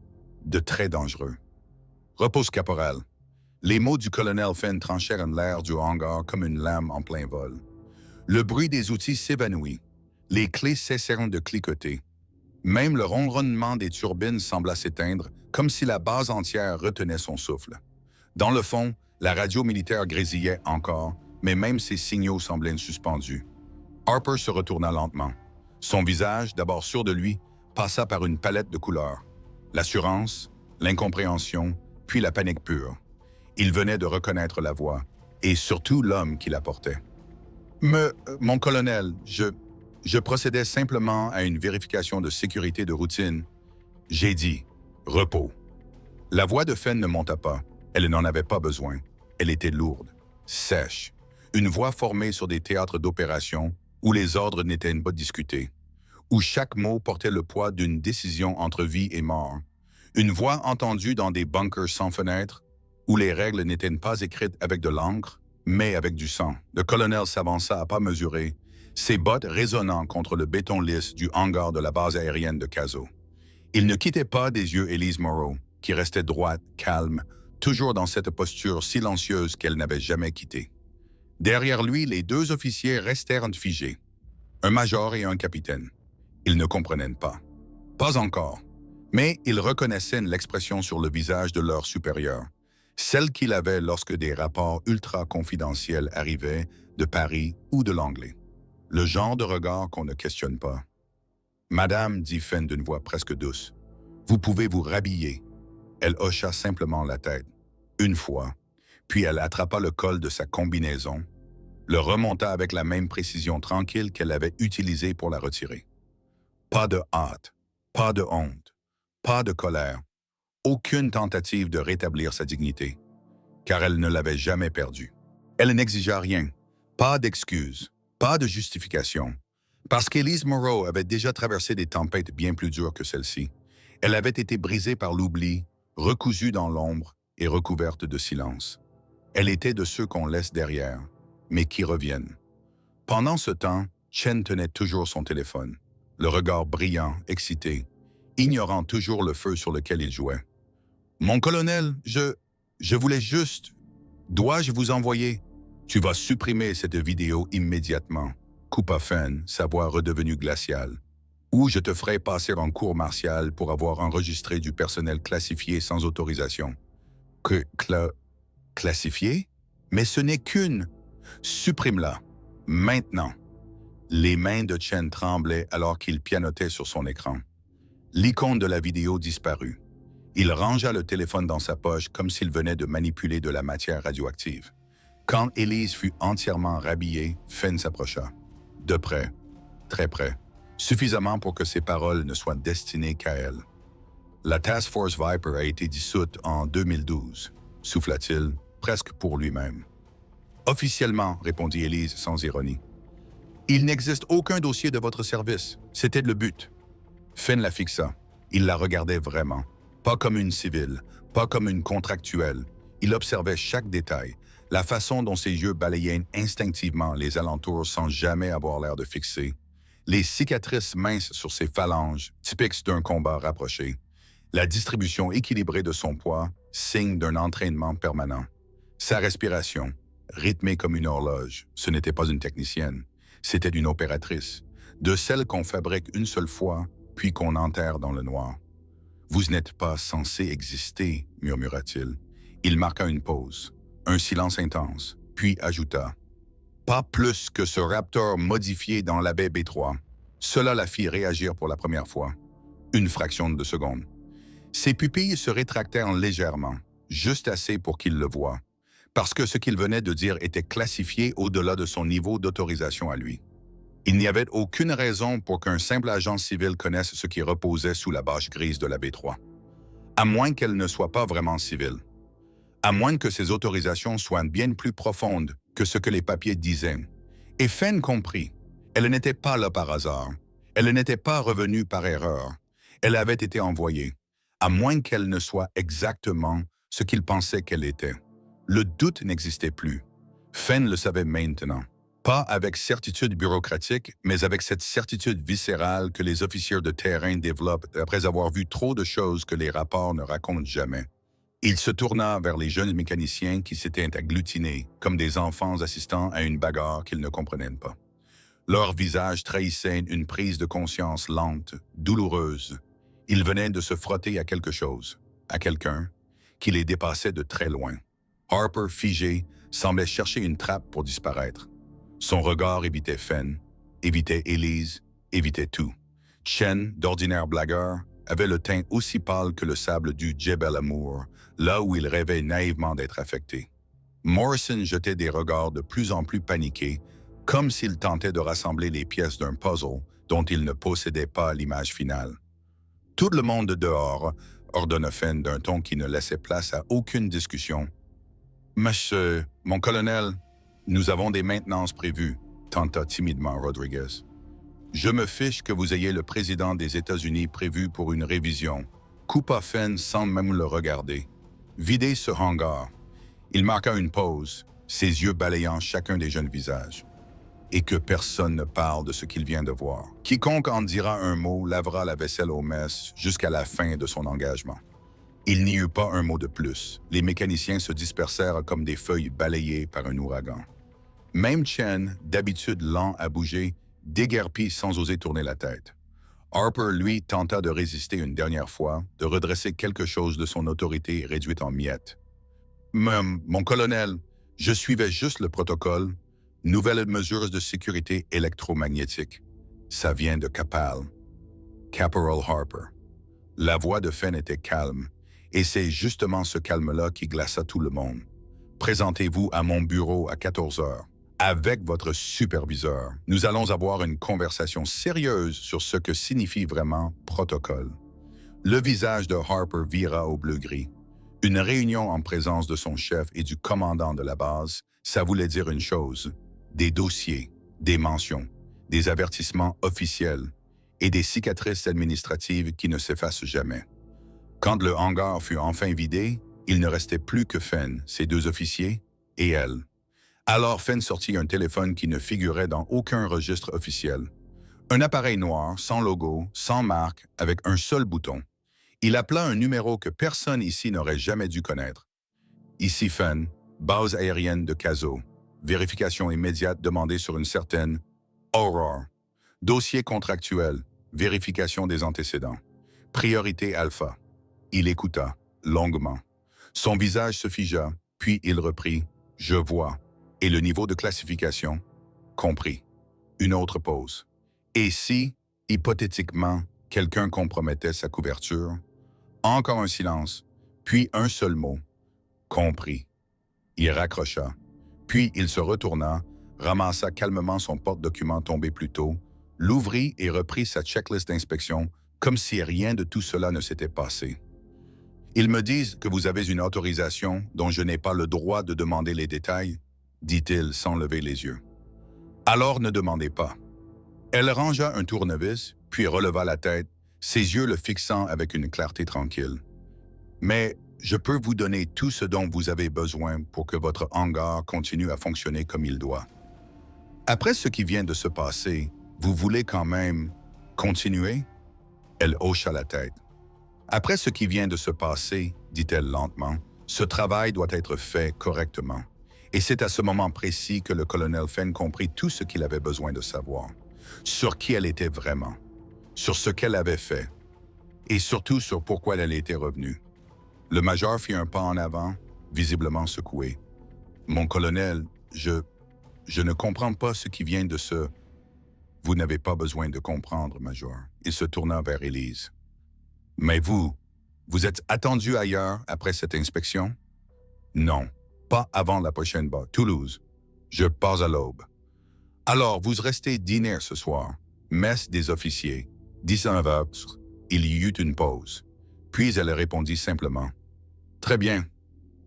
de très dangereux. « Repose, caporal ». Les mots du colonel Fenn tranchèrent l'air du hangar comme une lame en plein vol. Le bruit des outils s'évanouit. Les clés cessèrent de cliqueter. Même le ronronnement des turbines sembla s'éteindre, comme si la base entière retenait son souffle. Dans le fond, la radio militaire grésillait encore, mais même ses signaux semblaient suspendus. Harper se retourna lentement. Son visage, d'abord sûr de lui, passa par une palette de couleurs. L'assurance, l'incompréhension, puis la panique pure. Il venait de reconnaître la voix, et surtout l'homme qui la portait. « Mon colonel, je procédais simplement à une vérification de sécurité de routine. J'ai dit « repos ». La voix de Fenn ne monta pas. Elle n'en avait pas besoin. Elle était lourde, sèche. Une voix formée sur des théâtres d'opération où les ordres n'étaient pas discutés, où chaque mot portait le poids d'une décision entre vie et mort. Une voix entendue dans des bunkers sans fenêtres, où les règles n'étaient pas écrites avec de l'encre, mais avec du sang. Le colonel s'avança à pas mesurés, ses bottes résonnant contre le béton lisse du hangar de la base aérienne de Caso. Il ne quittait pas des yeux Elise Morrow, qui restait droite, calme, toujours dans cette posture silencieuse qu'elle n'avait jamais quittée. Derrière lui, les 2 officiers restèrent figés, un major et un capitaine. Ils ne comprenaient pas. Pas encore. Mais ils reconnaissaient l'expression sur le visage de leur supérieur, celle qu'il avait lorsque des rapports ultra-confidentiels arrivaient de Paris ou de l'Anglais. Le genre de regard qu'on ne questionne pas. « Madame, dit Fenn d'une voix presque douce, vous pouvez vous rhabiller. » Elle hocha simplement la tête, une fois, puis elle attrapa le col de sa combinaison, le remonta avec la même précision tranquille qu'elle avait utilisée pour la retirer. Pas de hâte, pas de honte, pas de colère, aucune tentative de rétablir sa dignité, car elle ne l'avait jamais perdue. Elle n'exigea rien, pas d'excuses, pas de justification, parce qu'Elise Morrow avait déjà traversé des tempêtes bien plus dures que celle-ci. Elle avait été brisée par l'oubli, recousue dans l'ombre et recouverte de silence. Elle était de ceux qu'on laisse derrière, mais qui reviennent. Pendant ce temps, Chen tenait toujours son téléphone, le regard brillant, excité, ignorant toujours le feu sur lequel il jouait. « Mon colonel, je voulais juste... Dois-je vous envoyer? Tu vas supprimer cette vidéo immédiatement. » coupa Fenn, sa voix redevenue glaciale. « Ou je te ferai passer en cour martiale pour avoir enregistré du personnel classifié sans autorisation. » Classifié? Mais ce n'est qu'une... Supprime-la. Maintenant. Les mains de Chen tremblaient alors qu'il pianotait sur son écran. L'icône de la vidéo disparut. Il rangea le téléphone dans sa poche comme s'il venait de manipuler de la matière radioactive. Quand Elise fut entièrement rhabillée, Fenn s'approcha. De près, très près, suffisamment pour que ses paroles ne soient destinées qu'à elle. La Task Force Viper a été dissoute en 2012, souffla-t-il, presque pour lui-même. Officiellement, répondit Elise sans ironie. Il n'existe aucun dossier de votre service. C'était le but. Fenn la fixa. Il la regardait vraiment. Pas comme une civile, pas comme une contractuelle. Il observait chaque détail, la façon dont ses yeux balayaient instinctivement les alentours sans jamais avoir l'air de fixer. Les cicatrices minces sur ses phalanges, typiques d'un combat rapproché. La distribution équilibrée de son poids, signe d'un entraînement permanent. Sa respiration, rythmée comme une horloge, ce n'était pas une technicienne. C'était une opératrice, de celle qu'on fabrique une seule fois, puis qu'on enterre dans le noir. « Vous n'êtes pas censé exister, » murmura-t-il. Il marqua une pause, un silence intense, puis ajouta « Pas plus que ce raptor modifié dans la baie B3. » Cela la fit réagir pour la première fois. Une fraction de seconde. Ses pupilles se rétractèrent légèrement, juste assez pour qu'il le voie, parce que ce qu'il venait de dire était classifié au-delà de son niveau d'autorisation à lui. Il n'y avait aucune raison pour qu'un simple agent civil connaisse ce qui reposait sous la bâche grise de la B3, à moins qu'elle ne soit pas vraiment civile, à moins que ses autorisations soient bien plus profondes que ce que les papiers disaient. Et Fenn comprit. Elle n'était pas là par hasard. Elle n'était pas revenue par erreur. Elle avait été envoyée, à moins qu'elle ne soit exactement ce qu'il pensait qu'elle était. Le doute n'existait plus. Fenn le savait maintenant. Pas avec certitude bureaucratique, mais avec cette certitude viscérale que les officiers de terrain développent après avoir vu trop de choses que les rapports ne racontent jamais. Il se tourna vers les jeunes mécaniciens qui s'étaient agglutinés, comme des enfants assistant à une bagarre qu'ils ne comprenaient pas. Leur visage trahissait une prise de conscience lente, douloureuse. Ils venaient de se frotter à quelque chose, à quelqu'un, qui les dépassait de très loin. Harper, figé, semblait chercher une trappe pour disparaître. Son regard évitait Fenn, évitait Elise, évitait tout. Chen, d'ordinaire blagueur, avait le teint aussi pâle que le sable du Djebel Amour, là où il rêvait naïvement d'être affecté. Morrison jetait des regards de plus en plus paniqués, comme s'il tentait de rassembler les pièces d'un puzzle dont il ne possédait pas l'image finale. « Tout le monde dehors », ordonna Fenn d'un ton qui ne laissait place à aucune discussion. « Monsieur, mon colonel, nous avons des maintenances prévues », tenta timidement Rodriguez. « Je me fiche que vous ayez le président des États-Unis prévu pour une révision. » Coupa Fenn sans même le regarder. « Videz ce hangar. » Il marqua une pause, ses yeux balayant chacun des jeunes visages. « Et que personne ne parle de ce qu'il vient de voir. Quiconque en dira un mot lavera la vaisselle au mess jusqu'à la fin de son engagement. » Il n'y eut pas un mot de plus. Les mécaniciens se dispersèrent comme des feuilles balayées par un ouragan. Même Chen, d'habitude lent à bouger, déguerpit sans oser tourner la tête. Harper, lui, tenta de résister une dernière fois, de redresser quelque chose de son autorité réduite en miettes. « Mon colonel, je suivais juste le protocole. Nouvelles mesures de sécurité électromagnétique. Ça vient de Capal. » Caporal Harper. La voix de Fenn était calme, et c'est justement ce calme-là qui glaça tout le monde. « Présentez-vous à mon bureau à 14 heures. Avec votre superviseur, nous allons avoir une conversation sérieuse sur ce que signifie vraiment protocole. » Le visage de Harper vira au bleu-gris. Une réunion en présence de son chef et du commandant de la base, ça voulait dire une chose: des dossiers, des mentions, des avertissements officiels et des cicatrices administratives qui ne s'effacent jamais. Quand le hangar fut enfin vidé, il ne restait plus que Fenn, ses deux officiers, et elle. Alors Fenn sortit un téléphone qui ne figurait dans aucun registre officiel. Un appareil noir, sans logo, sans marque, avec un seul bouton. Il appela un numéro que personne ici n'aurait jamais dû connaître. Ici Fenn, base aérienne de Caso. Vérification immédiate demandée sur une certaine Aurore. Dossier contractuel. Vérification des antécédents. Priorité alpha. Il écouta, longuement. Son visage se figea, puis il reprit « Je vois ». Et le niveau de classification, compris. Une autre pause. Et si, hypothétiquement, quelqu'un compromettait sa couverture? Encore un silence, puis un seul mot. Compris. Il raccrocha. Puis il se retourna, ramassa calmement son porte-document tombé plus tôt, l'ouvrit et reprit sa checklist d'inspection comme si rien de tout cela ne s'était passé. Ils me disent que vous avez une autorisation dont je n'ai pas le droit de demander les détails, dit-il sans lever les yeux. Alors ne demandez pas. Elle rangea un tournevis, puis releva la tête, ses yeux le fixant avec une clarté tranquille. Mais je peux vous donner tout ce dont vous avez besoin pour que votre hangar continue à fonctionner comme il doit. Après ce qui vient de se passer, vous voulez quand même continuer? Elle hocha la tête. Après ce qui vient de se passer, dit-elle lentement, ce travail doit être fait correctement. Et c'est à ce moment précis que le colonel Fenn comprit tout ce qu'il avait besoin de savoir. Sur qui elle était vraiment, sur ce qu'elle avait fait, et surtout sur pourquoi elle était revenue. Le major fit un pas en avant, visiblement secoué. « Mon colonel, je ne comprends pas ce qui vient de se... » « Vous n'avez pas besoin de comprendre, major. » Il se tourna vers Élise. « Mais vous Vous êtes attendu ailleurs après cette inspection? Non, pas avant la prochaine base. Toulouse. Je pars à l'aube. Alors, vous restez dîner ce soir. Messe des officiers. 19 heures. Il y eut une pause. Puis elle répondit simplement. Très bien.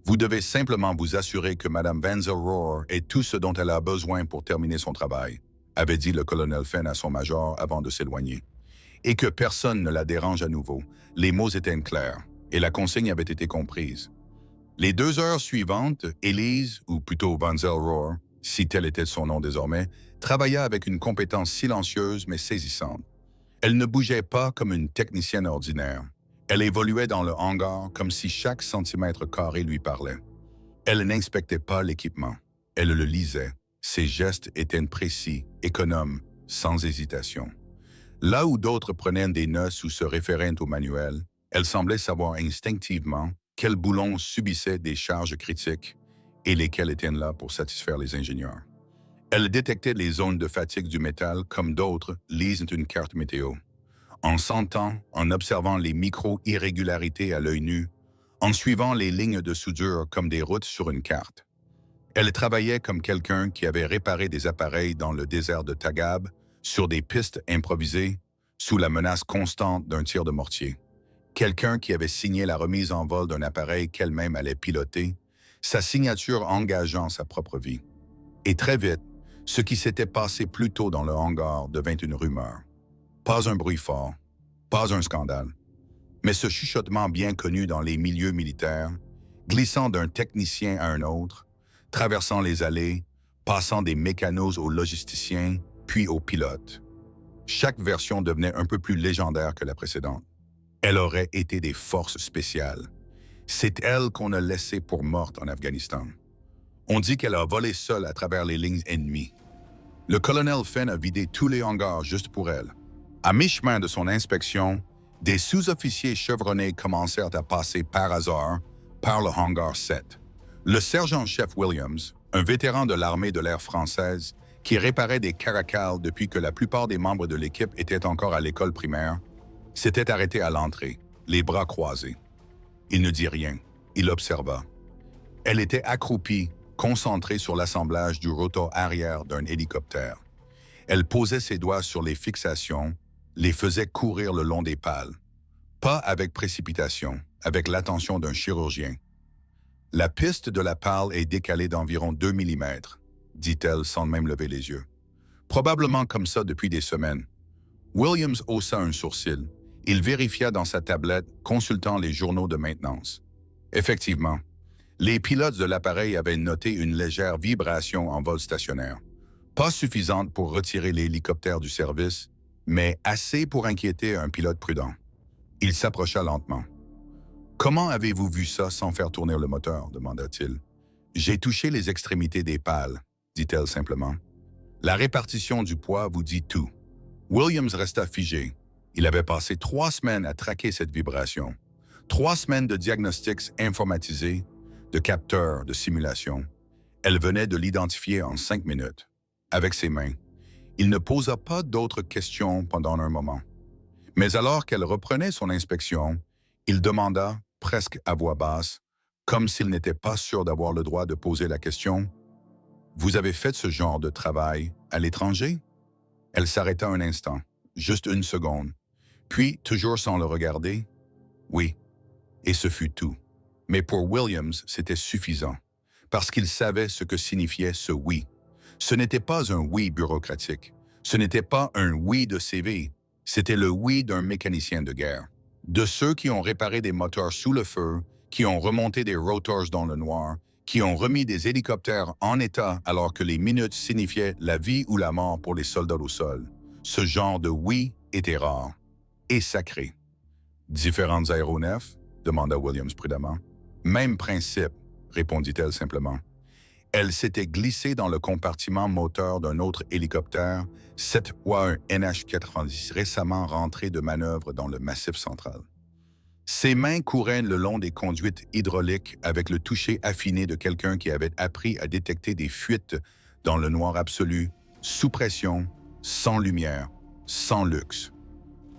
Vous devez simplement vous assurer que Mme Van Zyl Rohr ait tout ce dont elle a besoin pour terminer son travail, avait dit le colonel Fenn à son major avant de s'éloigner. Et que personne ne la dérange à nouveau. Les mots étaient clairs, et la consigne avait été comprise. Les 2 heures suivantes, Élise, ou plutôt Van Zyl Rohr, si tel était son nom désormais, travailla avec une compétence silencieuse mais saisissante. Elle ne bougeait pas comme une technicienne ordinaire. Elle évoluait dans le hangar comme si chaque centimètre carré lui parlait. Elle n'inspectait pas l'équipement. Elle le lisait. Ses gestes étaient précis, économes, sans hésitation. Là où d'autres prenaient des notes ou se référaient au manuel, elle semblait savoir instinctivement quels boulons subissaient des charges critiques et lesquels étaient là pour satisfaire les ingénieurs. Elle détectait les zones de fatigue du métal comme d'autres lisent une carte météo. En sentant, en observant les micro-irrégularités à l'œil nu, en suivant les lignes de soudure comme des routes sur une carte. Elle travaillait comme quelqu'un qui avait réparé des appareils dans le désert de Tagab, sur des pistes improvisées, sous la menace constante d'un tir de mortier. Quelqu'un qui avait signé la remise en vol d'un appareil qu'elle-même allait piloter, sa signature engageant sa propre vie. Et très vite, ce qui s'était passé plus tôt dans le hangar devint une rumeur. Pas un bruit fort, pas un scandale, mais ce chuchotement bien connu dans les milieux militaires, glissant d'un technicien à un autre, traversant les allées, passant des mécanos aux logisticiens, puis aux pilotes. Chaque version devenait un peu plus légendaire que la précédente. Elle aurait été des forces spéciales. C'est elle qu'on a laissée pour morte en Afghanistan. On dit qu'elle a volé seule à travers les lignes ennemies. Le colonel Fenn a vidé tous les hangars juste pour elle. À mi-chemin de son inspection, des sous-officiers chevronnés commencèrent à passer par hasard par le hangar 7. Le sergent-chef Williams, un vétéran de l'armée de l'air française qui réparait des Caracals depuis que la plupart des membres de l'équipe étaient encore à l'école primaire, s'était arrêté à l'entrée, les bras croisés. Il ne dit rien, il observa. Elle était accroupie, concentrée sur l'assemblage du rotor arrière d'un hélicoptère. Elle posait ses doigts sur les fixations, les faisait courir le long des pales. Pas avec précipitation, avec l'attention d'un chirurgien. La piste de la pale est décalée d'environ 2 mm, dit-elle sans même lever les yeux. Probablement comme ça depuis des semaines. Williams haussa un sourcil. Il vérifia dans sa tablette, consultant les journaux de maintenance. Effectivement, les pilotes de l'appareil avaient noté une légère vibration en vol stationnaire. Pas suffisante pour retirer l'hélicoptère du service, mais assez pour inquiéter un pilote prudent. Il s'approcha lentement. « Comment avez-vous vu ça sans faire tourner le moteur » demanda-t-il. « J'ai touché les extrémités des pales » dit-elle simplement. « La répartition du poids vous dit tout. » Williams resta figé. Il avait passé 3 semaines à traquer cette vibration. 3 semaines de diagnostics informatisés, de capteurs, de simulation. Elle venait de l'identifier en 5 minutes, avec ses mains. Il ne posa pas d'autres questions pendant un moment. Mais alors qu'elle reprenait son inspection, il demanda, presque à voix basse, comme s'il n'était pas sûr d'avoir le droit de poser la question, « Vous avez fait ce genre de travail à l'étranger » Elle s'arrêta un instant, juste 1 seconde. Puis, toujours sans le regarder, « Oui. » Et ce fut tout. Mais pour Williams, c'était suffisant, parce qu'il savait ce que signifiait ce « oui ». Ce n'était pas un « oui » bureaucratique. Ce n'était pas un « oui » de CV. C'était le « oui » d'un mécanicien de guerre. De ceux qui ont réparé des moteurs sous le feu, qui ont remonté des rotors dans le noir, qui ont remis des hélicoptères en état alors que les minutes signifiaient la vie ou la mort pour les soldats au sol. Ce genre de « oui » était rare et sacré. « Différentes aéronefs » demanda Williams prudemment. « Même principe » répondit-elle simplement. Elle s'était glissée dans le compartiment moteur d'un autre hélicoptère, cette fois un NH-90 récemment rentré de manœuvre dans le Massif central. Ses mains couraient le long des conduites hydrauliques avec le toucher affiné de quelqu'un qui avait appris à détecter des fuites dans le noir absolu, sous pression, sans lumière, sans luxe.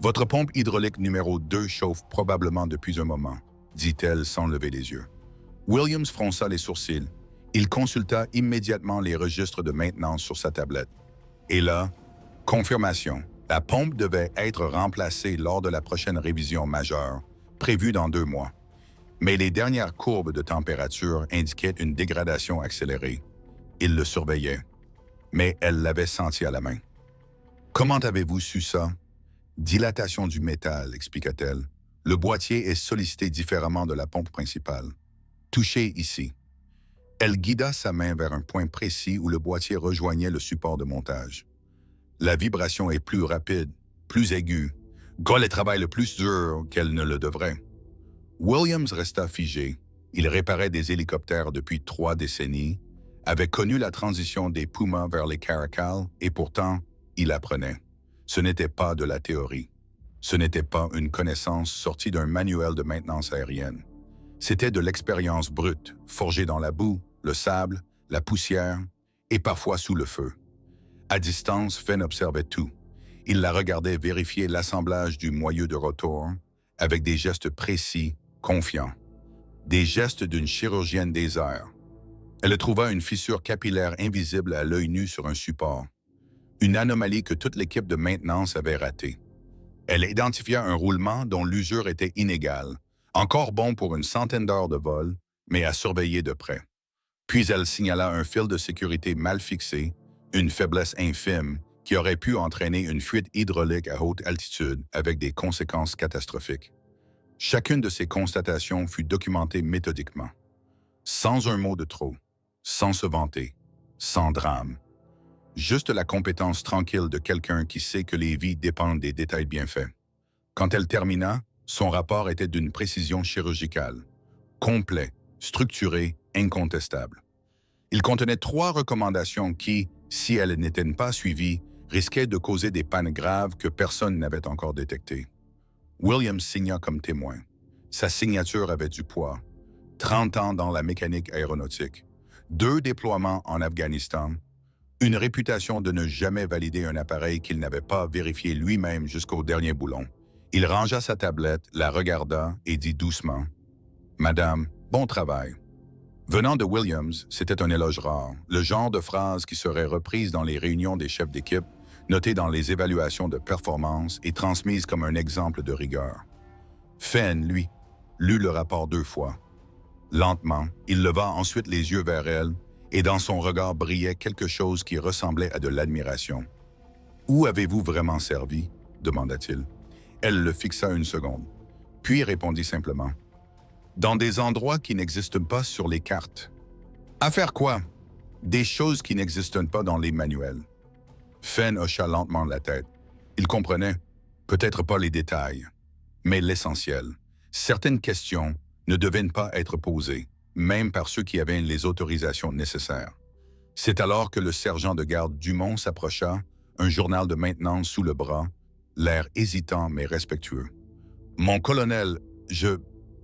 Votre pompe hydraulique numéro 2 chauffe probablement depuis un moment, dit-elle sans lever les yeux. Williams fronça les sourcils. Il consulta immédiatement les registres de maintenance sur sa tablette. Et là, confirmation. La pompe devait être remplacée lors de la prochaine révision majeure, prévue dans 2 mois. Mais les dernières courbes de température indiquaient une dégradation accélérée. Il le surveillait, mais elle l'avait senti à la main. « Comment avez-vous su ça? » « Dilatation du métal, expliqua-t-elle. Le boîtier est sollicité différemment de la pompe principale. Touchez ici. » Elle guida sa main vers un point précis où le boîtier rejoignait le support de montage. La vibration est plus rapide, plus aiguë. Goll travaille le plus dur qu'elle ne le devrait. Williams resta figé. Il réparait des hélicoptères depuis 3 décennies, avait connu la transition des Pumas vers les Caracal et pourtant, il apprenait. Ce n'était pas de la théorie. Ce n'était pas une connaissance sortie d'un manuel de maintenance aérienne. C'était de l'expérience brute, forgée dans la boue, le sable, la poussière et parfois sous le feu. À distance, Fenn observait tout. Il la regardait vérifier l'assemblage du moyeu de rotor avec des gestes précis, confiants. Des gestes d'une chirurgienne des airs. Elle trouva une fissure capillaire invisible à l'œil nu sur un support. Une anomalie que toute l'équipe de maintenance avait ratée. Elle identifia un roulement dont l'usure était inégale, encore bon pour une centaine d'heures de vol, mais à surveiller de près. Puis elle signala un fil de sécurité mal fixé, une faiblesse infime qui aurait pu entraîner une fuite hydraulique à haute altitude avec des conséquences catastrophiques. Chacune de ces constatations fut documentée méthodiquement. Sans un mot de trop, sans se vanter, sans drame. Juste la compétence tranquille de quelqu'un qui sait que les vies dépendent des détails bien faits. Quand elle termina, son rapport était d'une précision chirurgicale, complet, structuré, incontestable. Il contenait 3 recommandations qui, si elles n'étaient pas suivies, risquaient de causer des pannes graves que personne n'avait encore détectées. Williams signa comme témoin. Sa signature avait du poids. 30 ans dans la mécanique aéronautique, 2 déploiements en Afghanistan, une réputation de ne jamais valider un appareil qu'il n'avait pas vérifié lui-même jusqu'au dernier boulon. Il rangea sa tablette, la regarda et dit doucement « Madame, bon travail. » Venant de Williams, c'était un éloge rare, le genre de phrase qui serait reprise dans les réunions des chefs d'équipe, notée dans les évaluations de performance et transmise comme un exemple de rigueur. Fenn, lui, lut le rapport 2 fois. Lentement, il leva ensuite les yeux vers elle, et dans son regard brillait quelque chose qui ressemblait à de l'admiration. « Où avez-vous vraiment servi ?» demanda-t-il. Elle le fixa une seconde, puis répondit simplement. « Dans des endroits qui n'existent pas sur les cartes. »« À faire quoi ?»« Des choses qui n'existent pas dans les manuels. » Fenn hocha lentement la tête. Il comprenait, peut-être pas les détails, mais l'essentiel. Certaines questions ne devaient pas être posées, même par ceux qui avaient les autorisations nécessaires. C'est alors que le sergent de garde Dumont s'approcha, un journal de maintenance sous le bras, l'air hésitant mais respectueux. « Mon colonel,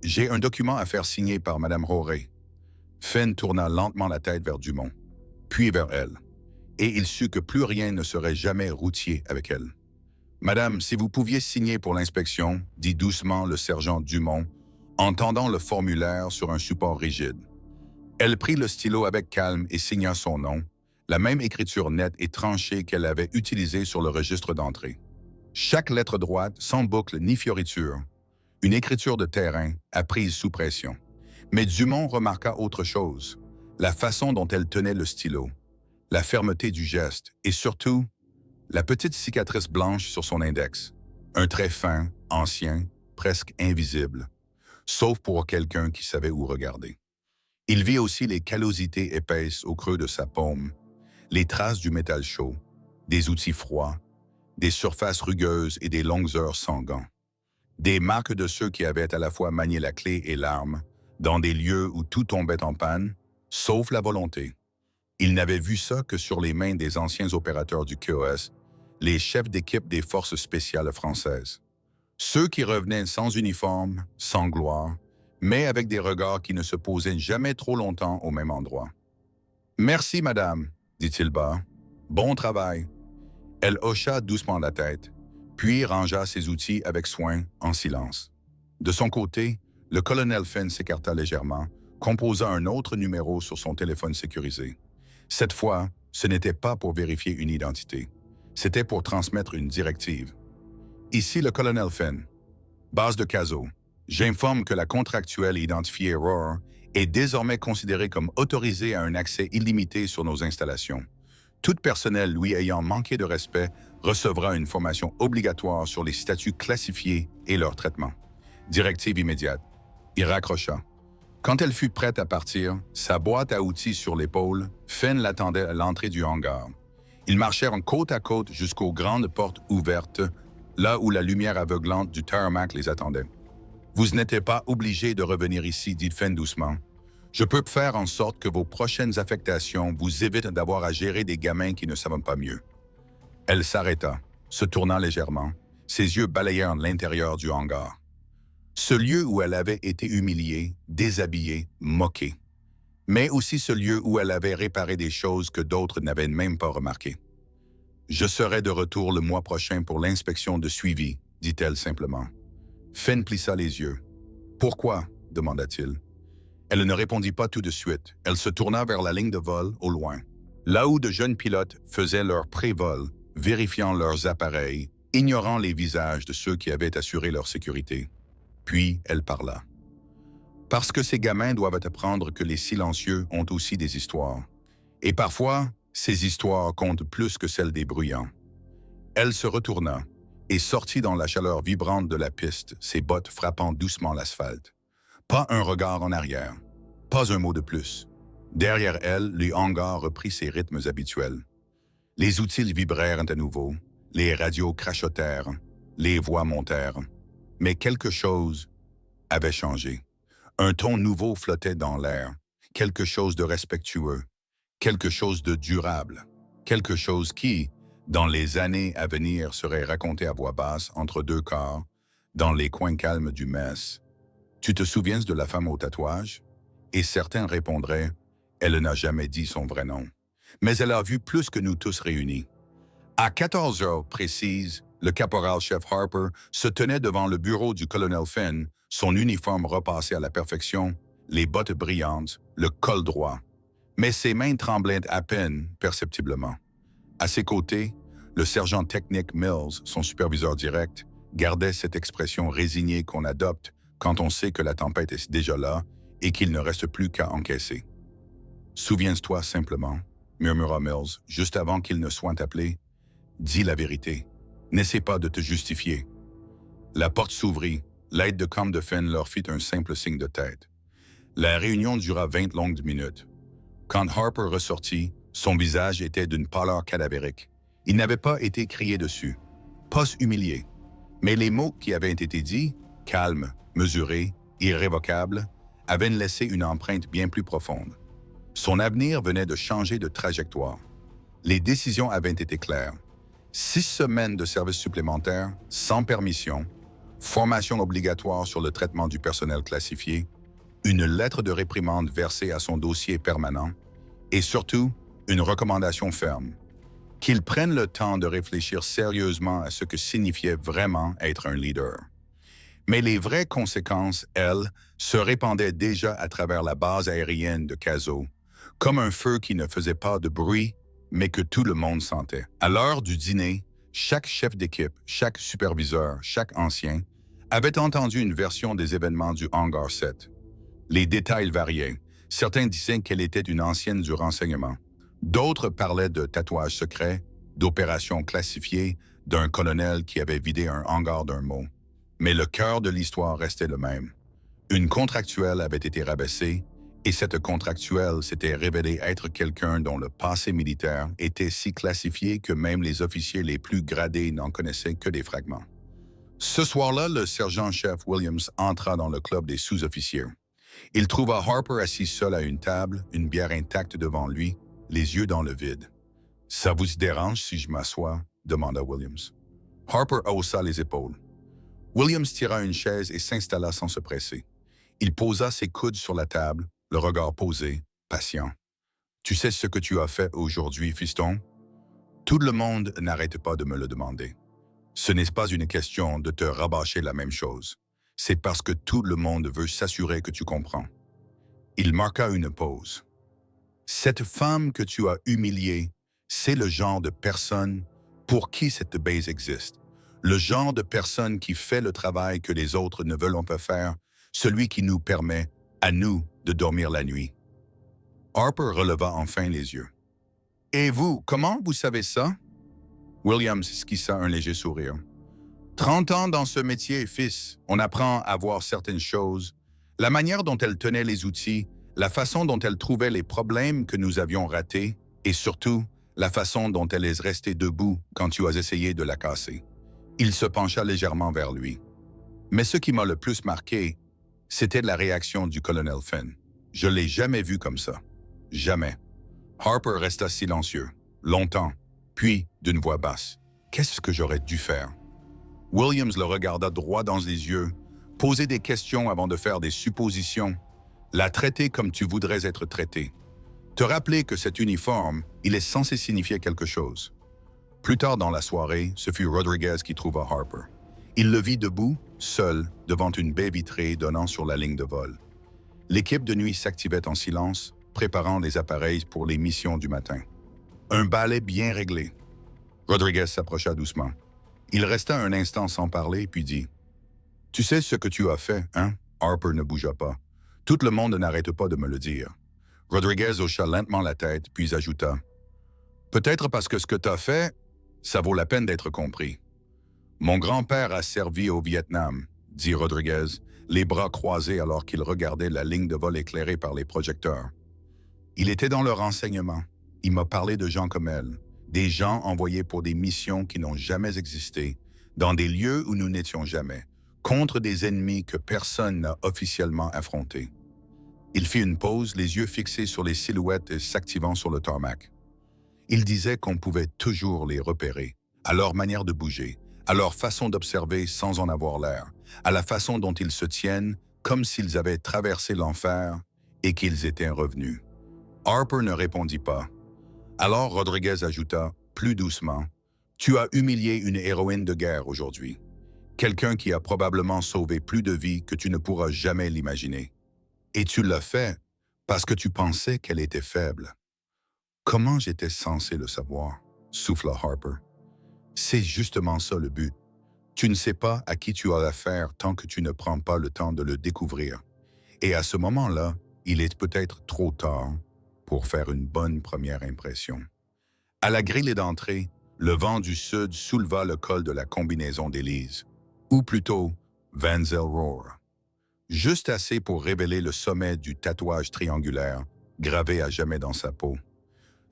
j'ai un document à faire signer par Madame Roré. » Fenn tourna lentement la tête vers Dumont, puis vers elle, et il sut que plus rien ne serait jamais routier avec elle. « Madame, si vous pouviez signer pour l'inspection, » dit doucement le sergent Dumont, en tendant le formulaire sur un support rigide. Elle prit le stylo avec calme et signa son nom, la même écriture nette et tranchée qu'elle avait utilisée sur le registre d'entrée. Chaque lettre droite, sans boucle ni fioriture, une écriture de terrain, apprise sous pression. Mais Dumont remarqua autre chose, la façon dont elle tenait le stylo, la fermeté du geste et surtout, la petite cicatrice blanche sur son index, un trait fin, ancien, presque invisible, sauf pour quelqu'un qui savait où regarder. Il vit aussi les callosités épaisses au creux de sa paume, les traces du métal chaud, des outils froids, des surfaces rugueuses et des longues heures sans gants. Des marques de ceux qui avaient à la fois manié la clé et l'arme, dans des lieux où tout tombait en panne, sauf la volonté. Il n'avait vu ça que sur les mains des anciens opérateurs du QOS, les chefs d'équipe des forces spéciales françaises. Ceux qui revenaient sans uniforme, sans gloire, mais avec des regards qui ne se posaient jamais trop longtemps au même endroit. « Merci, madame, dit-il bas. Bon travail. » Elle hocha doucement la tête, puis rangea ses outils avec soin, en silence. De son côté, le colonel Finn s'écarta légèrement, composa un autre numéro sur son téléphone sécurisé. Cette fois, ce n'était pas pour vérifier une identité. C'était pour transmettre une directive. Ici le colonel Finn. Base de Caso. J'informe que la contractuelle identifiée Roar est désormais considérée comme autorisée à un accès illimité sur nos installations. Tout personnel lui ayant manqué de respect recevra une formation obligatoire sur les statuts classifiés et leur traitement. Directive immédiate. Il raccrocha. Quand elle fut prête à partir, sa boîte à outils sur l'épaule, Finn l'attendait à l'entrée du hangar. Ils marchèrent côte à côte jusqu'aux grandes portes ouvertes, là où la lumière aveuglante du tarmac les attendait. « Vous n'êtes pas obligé de revenir ici, dit Finn doucement. Je peux faire en sorte que vos prochaines affectations vous évitent d'avoir à gérer des gamins qui ne savent pas mieux. » Elle s'arrêta, se tournant légèrement, ses yeux balayèrent l'intérieur du hangar. Ce lieu où elle avait été humiliée, déshabillée, moquée. Mais aussi ce lieu où elle avait réparé des choses que d'autres n'avaient même pas remarquées. « Je serai de retour le mois prochain pour l'inspection de suivi, dit-elle simplement. Finn plissa les yeux. « Pourquoi ?» demanda-t-il. Elle ne répondit pas tout de suite. Elle se tourna vers la ligne de vol au loin, là où de jeunes pilotes faisaient leur pré-vol, vérifiant leurs appareils, ignorant les visages de ceux qui avaient assuré leur sécurité. Puis elle parla. « Parce que ces gamins doivent apprendre que les silencieux ont aussi des histoires. Et parfois, ces histoires comptent plus que celles des bruyants. » Elle se retourna et sortit dans la chaleur vibrante de la piste, ses bottes frappant doucement l'asphalte. Pas un regard en arrière, pas un mot de plus. Derrière elle, le hangar reprit ses rythmes habituels. Les outils vibrèrent à nouveau, les radios crachotèrent, les voix montèrent. Mais quelque chose avait changé. Un ton nouveau flottait dans l'air, quelque chose de respectueux, quelque chose de durable, quelque chose qui, dans les années à venir, serait raconté à voix basse entre deux corps, dans les coins calmes du mess. « Tu te souviens de la femme au tatouage ?» Et certains répondraient « Elle n'a jamais dit son vrai nom. Mais elle a vu plus que nous tous réunis. » À 14 heures précises, le caporal-chef Harper se tenait devant le bureau du colonel Finn, son uniforme repassé à la perfection, les bottes brillantes, le col droit. Mais ses mains tremblaient à peine perceptiblement. À ses côtés, le sergent technique Mills, son superviseur direct, gardait cette expression résignée qu'on adopte quand on sait que la tempête est déjà là et qu'il ne reste plus qu'à encaisser. « Souviens-toi simplement, » murmura Mills, juste avant qu'il ne soit appelé. « Dis la vérité. N'essaie pas de te justifier. » La porte s'ouvrit. L'aide de camp de Finn leur fit un simple signe de tête. La réunion dura 20 longues minutes. Quand Harper ressortit, son visage était d'une pâleur cadavérique. Il n'avait pas été crié dessus, pas humilié. Mais les mots qui avaient été dits, calmes, mesurés, irrévocables, avaient laissé une empreinte bien plus profonde. Son avenir venait de changer de trajectoire. Les décisions avaient été claires. 6 semaines de service supplémentaire, sans permission, formation obligatoire sur le traitement du personnel classifié, une lettre de réprimande versée à son dossier permanent, et surtout, une recommandation ferme. Qu'il prenne le temps de réfléchir sérieusement à ce que signifiait vraiment être un leader. Mais les vraies conséquences, elles, se répandaient déjà à travers la base aérienne de Caso, comme un feu qui ne faisait pas de bruit, mais que tout le monde sentait. À l'heure du dîner, chaque chef d'équipe, chaque superviseur, chaque ancien avait entendu une version des événements du Hangar 7. Les détails variaient. Certains disaient qu'elle était une ancienne du renseignement. D'autres parlaient de tatouages secrets, d'opérations classifiées, d'un colonel qui avait vidé un hangar d'un mot. Mais le cœur de l'histoire restait le même. Une contractuelle avait été rabaissée, et cette contractuelle s'était révélée être quelqu'un dont le passé militaire était si classifié que même les officiers les plus gradés n'en connaissaient que des fragments. Ce soir-là, le sergent-chef Williams entra dans le club des sous-officiers. Il trouva Harper assis seul à une table, une bière intacte devant lui, les yeux dans le vide. « Ça vous dérange si je m'assois ?» demanda Williams. Harper haussa les épaules. Williams tira une chaise et s'installa sans se presser. Il posa ses coudes sur la table, le regard posé, patient. « Tu sais ce que tu as fait aujourd'hui, fiston? » Tout le monde n'arrête pas de me le demander. Ce n'est pas une question de te rabâcher la même chose. C'est parce que tout le monde veut s'assurer que tu comprends. Il marqua une pause. Cette femme que tu as humiliée, c'est le genre de personne pour qui cette base existe. Le genre de personne qui fait le travail que les autres ne veulent pas faire, celui qui nous permet, à nous, de dormir la nuit. Harper releva enfin les yeux. « Et vous, comment vous savez ça? » Williams esquissa un léger sourire. 30 ans dans ce métier, fils, on apprend à voir certaines choses. La manière dont elle tenait les outils, la façon dont elle trouvait les problèmes que nous avions ratés, et surtout, la façon dont elle est restée debout quand tu as essayé de la casser. Il se pencha légèrement vers lui. Mais ce qui m'a le plus marqué, c'était la réaction du colonel Fenn. Je l'ai jamais vu comme ça. Jamais. Harper resta silencieux, longtemps, puis d'une voix basse. Qu'est-ce que j'aurais dû faire? Williams le regarda droit dans les yeux, poser des questions avant de faire des suppositions, la traiter comme tu voudrais être traité. Te rappeler que cet uniforme, il est censé signifier quelque chose. Plus tard dans la soirée, ce fut Rodriguez qui trouva Harper. Il le vit debout, seul, devant une baie vitrée donnant sur la ligne de vol. L'équipe de nuit s'activait en silence, préparant les appareils pour les missions du matin. Un balai bien réglé. Rodriguez s'approcha doucement. Il resta un instant sans parler, puis dit « Tu sais ce que tu as fait, hein? » Harper ne bougea pas. « Tout le monde n'arrête pas de me le dire. » Rodriguez hocha lentement la tête, puis ajouta « Peut-être parce que ce que tu as fait, ça vaut la peine d'être compris. » « Mon grand-père a servi au Vietnam, » dit Rodriguez, les bras croisés alors qu'il regardait la ligne de vol éclairée par les projecteurs. « Il était dans le renseignement. Il m'a parlé de gens comme elle, des gens envoyés pour des missions qui n'ont jamais existé, dans des lieux où nous n'étions jamais, contre des ennemis que personne n'a officiellement affrontés. » Il fit une pause, les yeux fixés sur les silhouettes et s'activant sur le tarmac. Il disait qu'on pouvait toujours les repérer, à leur manière de bouger, à leur façon d'observer sans en avoir l'air, à la façon dont ils se tiennent, comme s'ils avaient traversé l'enfer et qu'ils étaient revenus. Harper ne répondit pas. Alors Rodriguez ajouta, plus doucement, « Tu as humilié une héroïne de guerre aujourd'hui. Quelqu'un qui a probablement sauvé plus de vies que tu ne pourras jamais l'imaginer. Et tu l'as fait parce que tu pensais qu'elle était faible. » « Comment j'étais censé le savoir? » souffla Harper. « C'est justement ça le but. Tu ne sais pas à qui tu as affaire tant que tu ne prends pas le temps de le découvrir. Et à ce moment-là, il est peut-être trop tard pour faire une bonne première impression. » À la grille d'entrée, le vent du sud souleva le col de la combinaison d'Élise, ou plutôt Van Zellrohr. Juste assez pour révéler le sommet du tatouage triangulaire, gravé à jamais dans sa peau.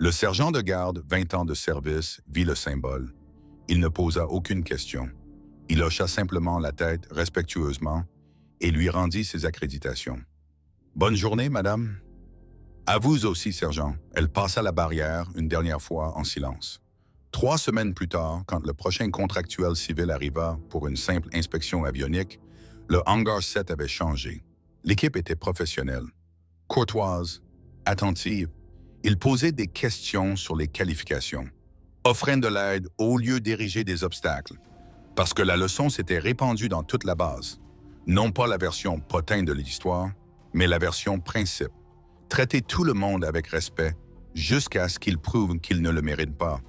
Le sergent de garde, 20 ans de service, vit le symbole. Il ne posa aucune question. Il hocha simplement la tête respectueusement et lui rendit ses accréditations. « Bonne journée, madame. »« À vous aussi, sergent. » Elle passa la barrière une dernière fois en silence. 3 semaines plus tard, quand le prochain contractuel civil arriva pour une simple inspection avionique, le hangar 7 avait changé. L'équipe était professionnelle, courtoise, attentive. Il posait des questions sur les qualifications, offrant de l'aide au lieu d'ériger des obstacles, parce que la leçon s'était répandue dans toute la base. Non pas la version potin de l'histoire, mais la version principe. Traiter tout le monde avec respect, jusqu'à ce qu'il prouve qu'il ne le mérite pas.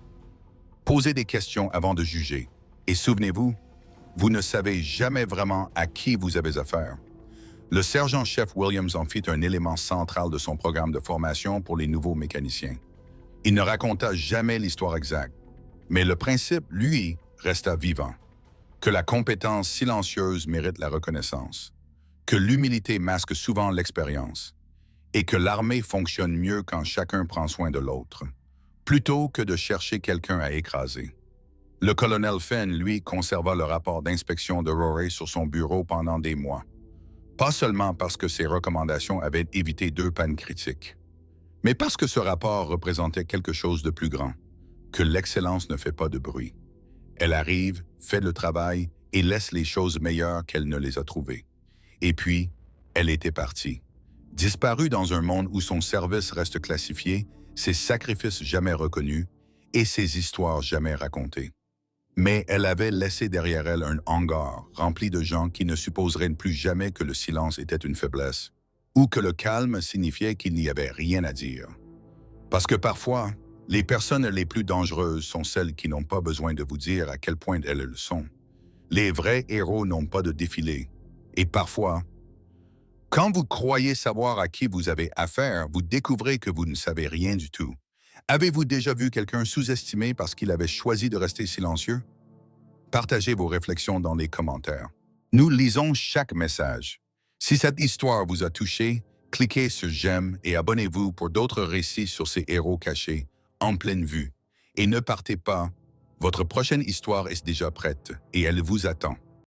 Posez des questions avant de juger. Et souvenez-vous, vous ne savez jamais vraiment à qui vous avez affaire. Le sergent-chef Williams en fit un élément central de son programme de formation pour les nouveaux mécaniciens. Il ne raconta jamais l'histoire exacte, mais le principe, lui, resta vivant. Que la compétence silencieuse mérite la reconnaissance, que l'humilité masque souvent l'expérience, et que l'armée fonctionne mieux quand chacun prend soin de l'autre, plutôt que de chercher quelqu'un à écraser. Le colonel Fenn, lui, conserva le rapport d'inspection de Roray sur son bureau pendant des mois. Pas seulement parce que ses recommandations avaient évité 2 pannes critiques, mais parce que ce rapport représentait quelque chose de plus grand, que l'excellence ne fait pas de bruit. Elle arrive, fait le travail et laisse les choses meilleures qu'elle ne les a trouvées. Et puis, elle était partie. Disparue dans un monde où son service reste classifié, ses sacrifices jamais reconnus et ses histoires jamais racontées. Mais elle avait laissé derrière elle un hangar rempli de gens qui ne supposeraient plus jamais que le silence était une faiblesse, ou que le calme signifiait qu'il n'y avait rien à dire. Parce que parfois, les personnes les plus dangereuses sont celles qui n'ont pas besoin de vous dire à quel point elles le sont. Les vrais héros n'ont pas de défilé. Et parfois, quand vous croyez savoir à qui vous avez affaire, vous découvrez que vous ne savez rien du tout. Avez-vous déjà vu quelqu'un sous-estimé parce qu'il avait choisi de rester silencieux? Partagez vos réflexions dans les commentaires. Nous lisons chaque message. Si cette histoire vous a touché, cliquez sur j'aime et abonnez-vous pour d'autres récits sur ces héros cachés, en pleine vue. Et ne partez pas, votre prochaine histoire est déjà prête et elle vous attend.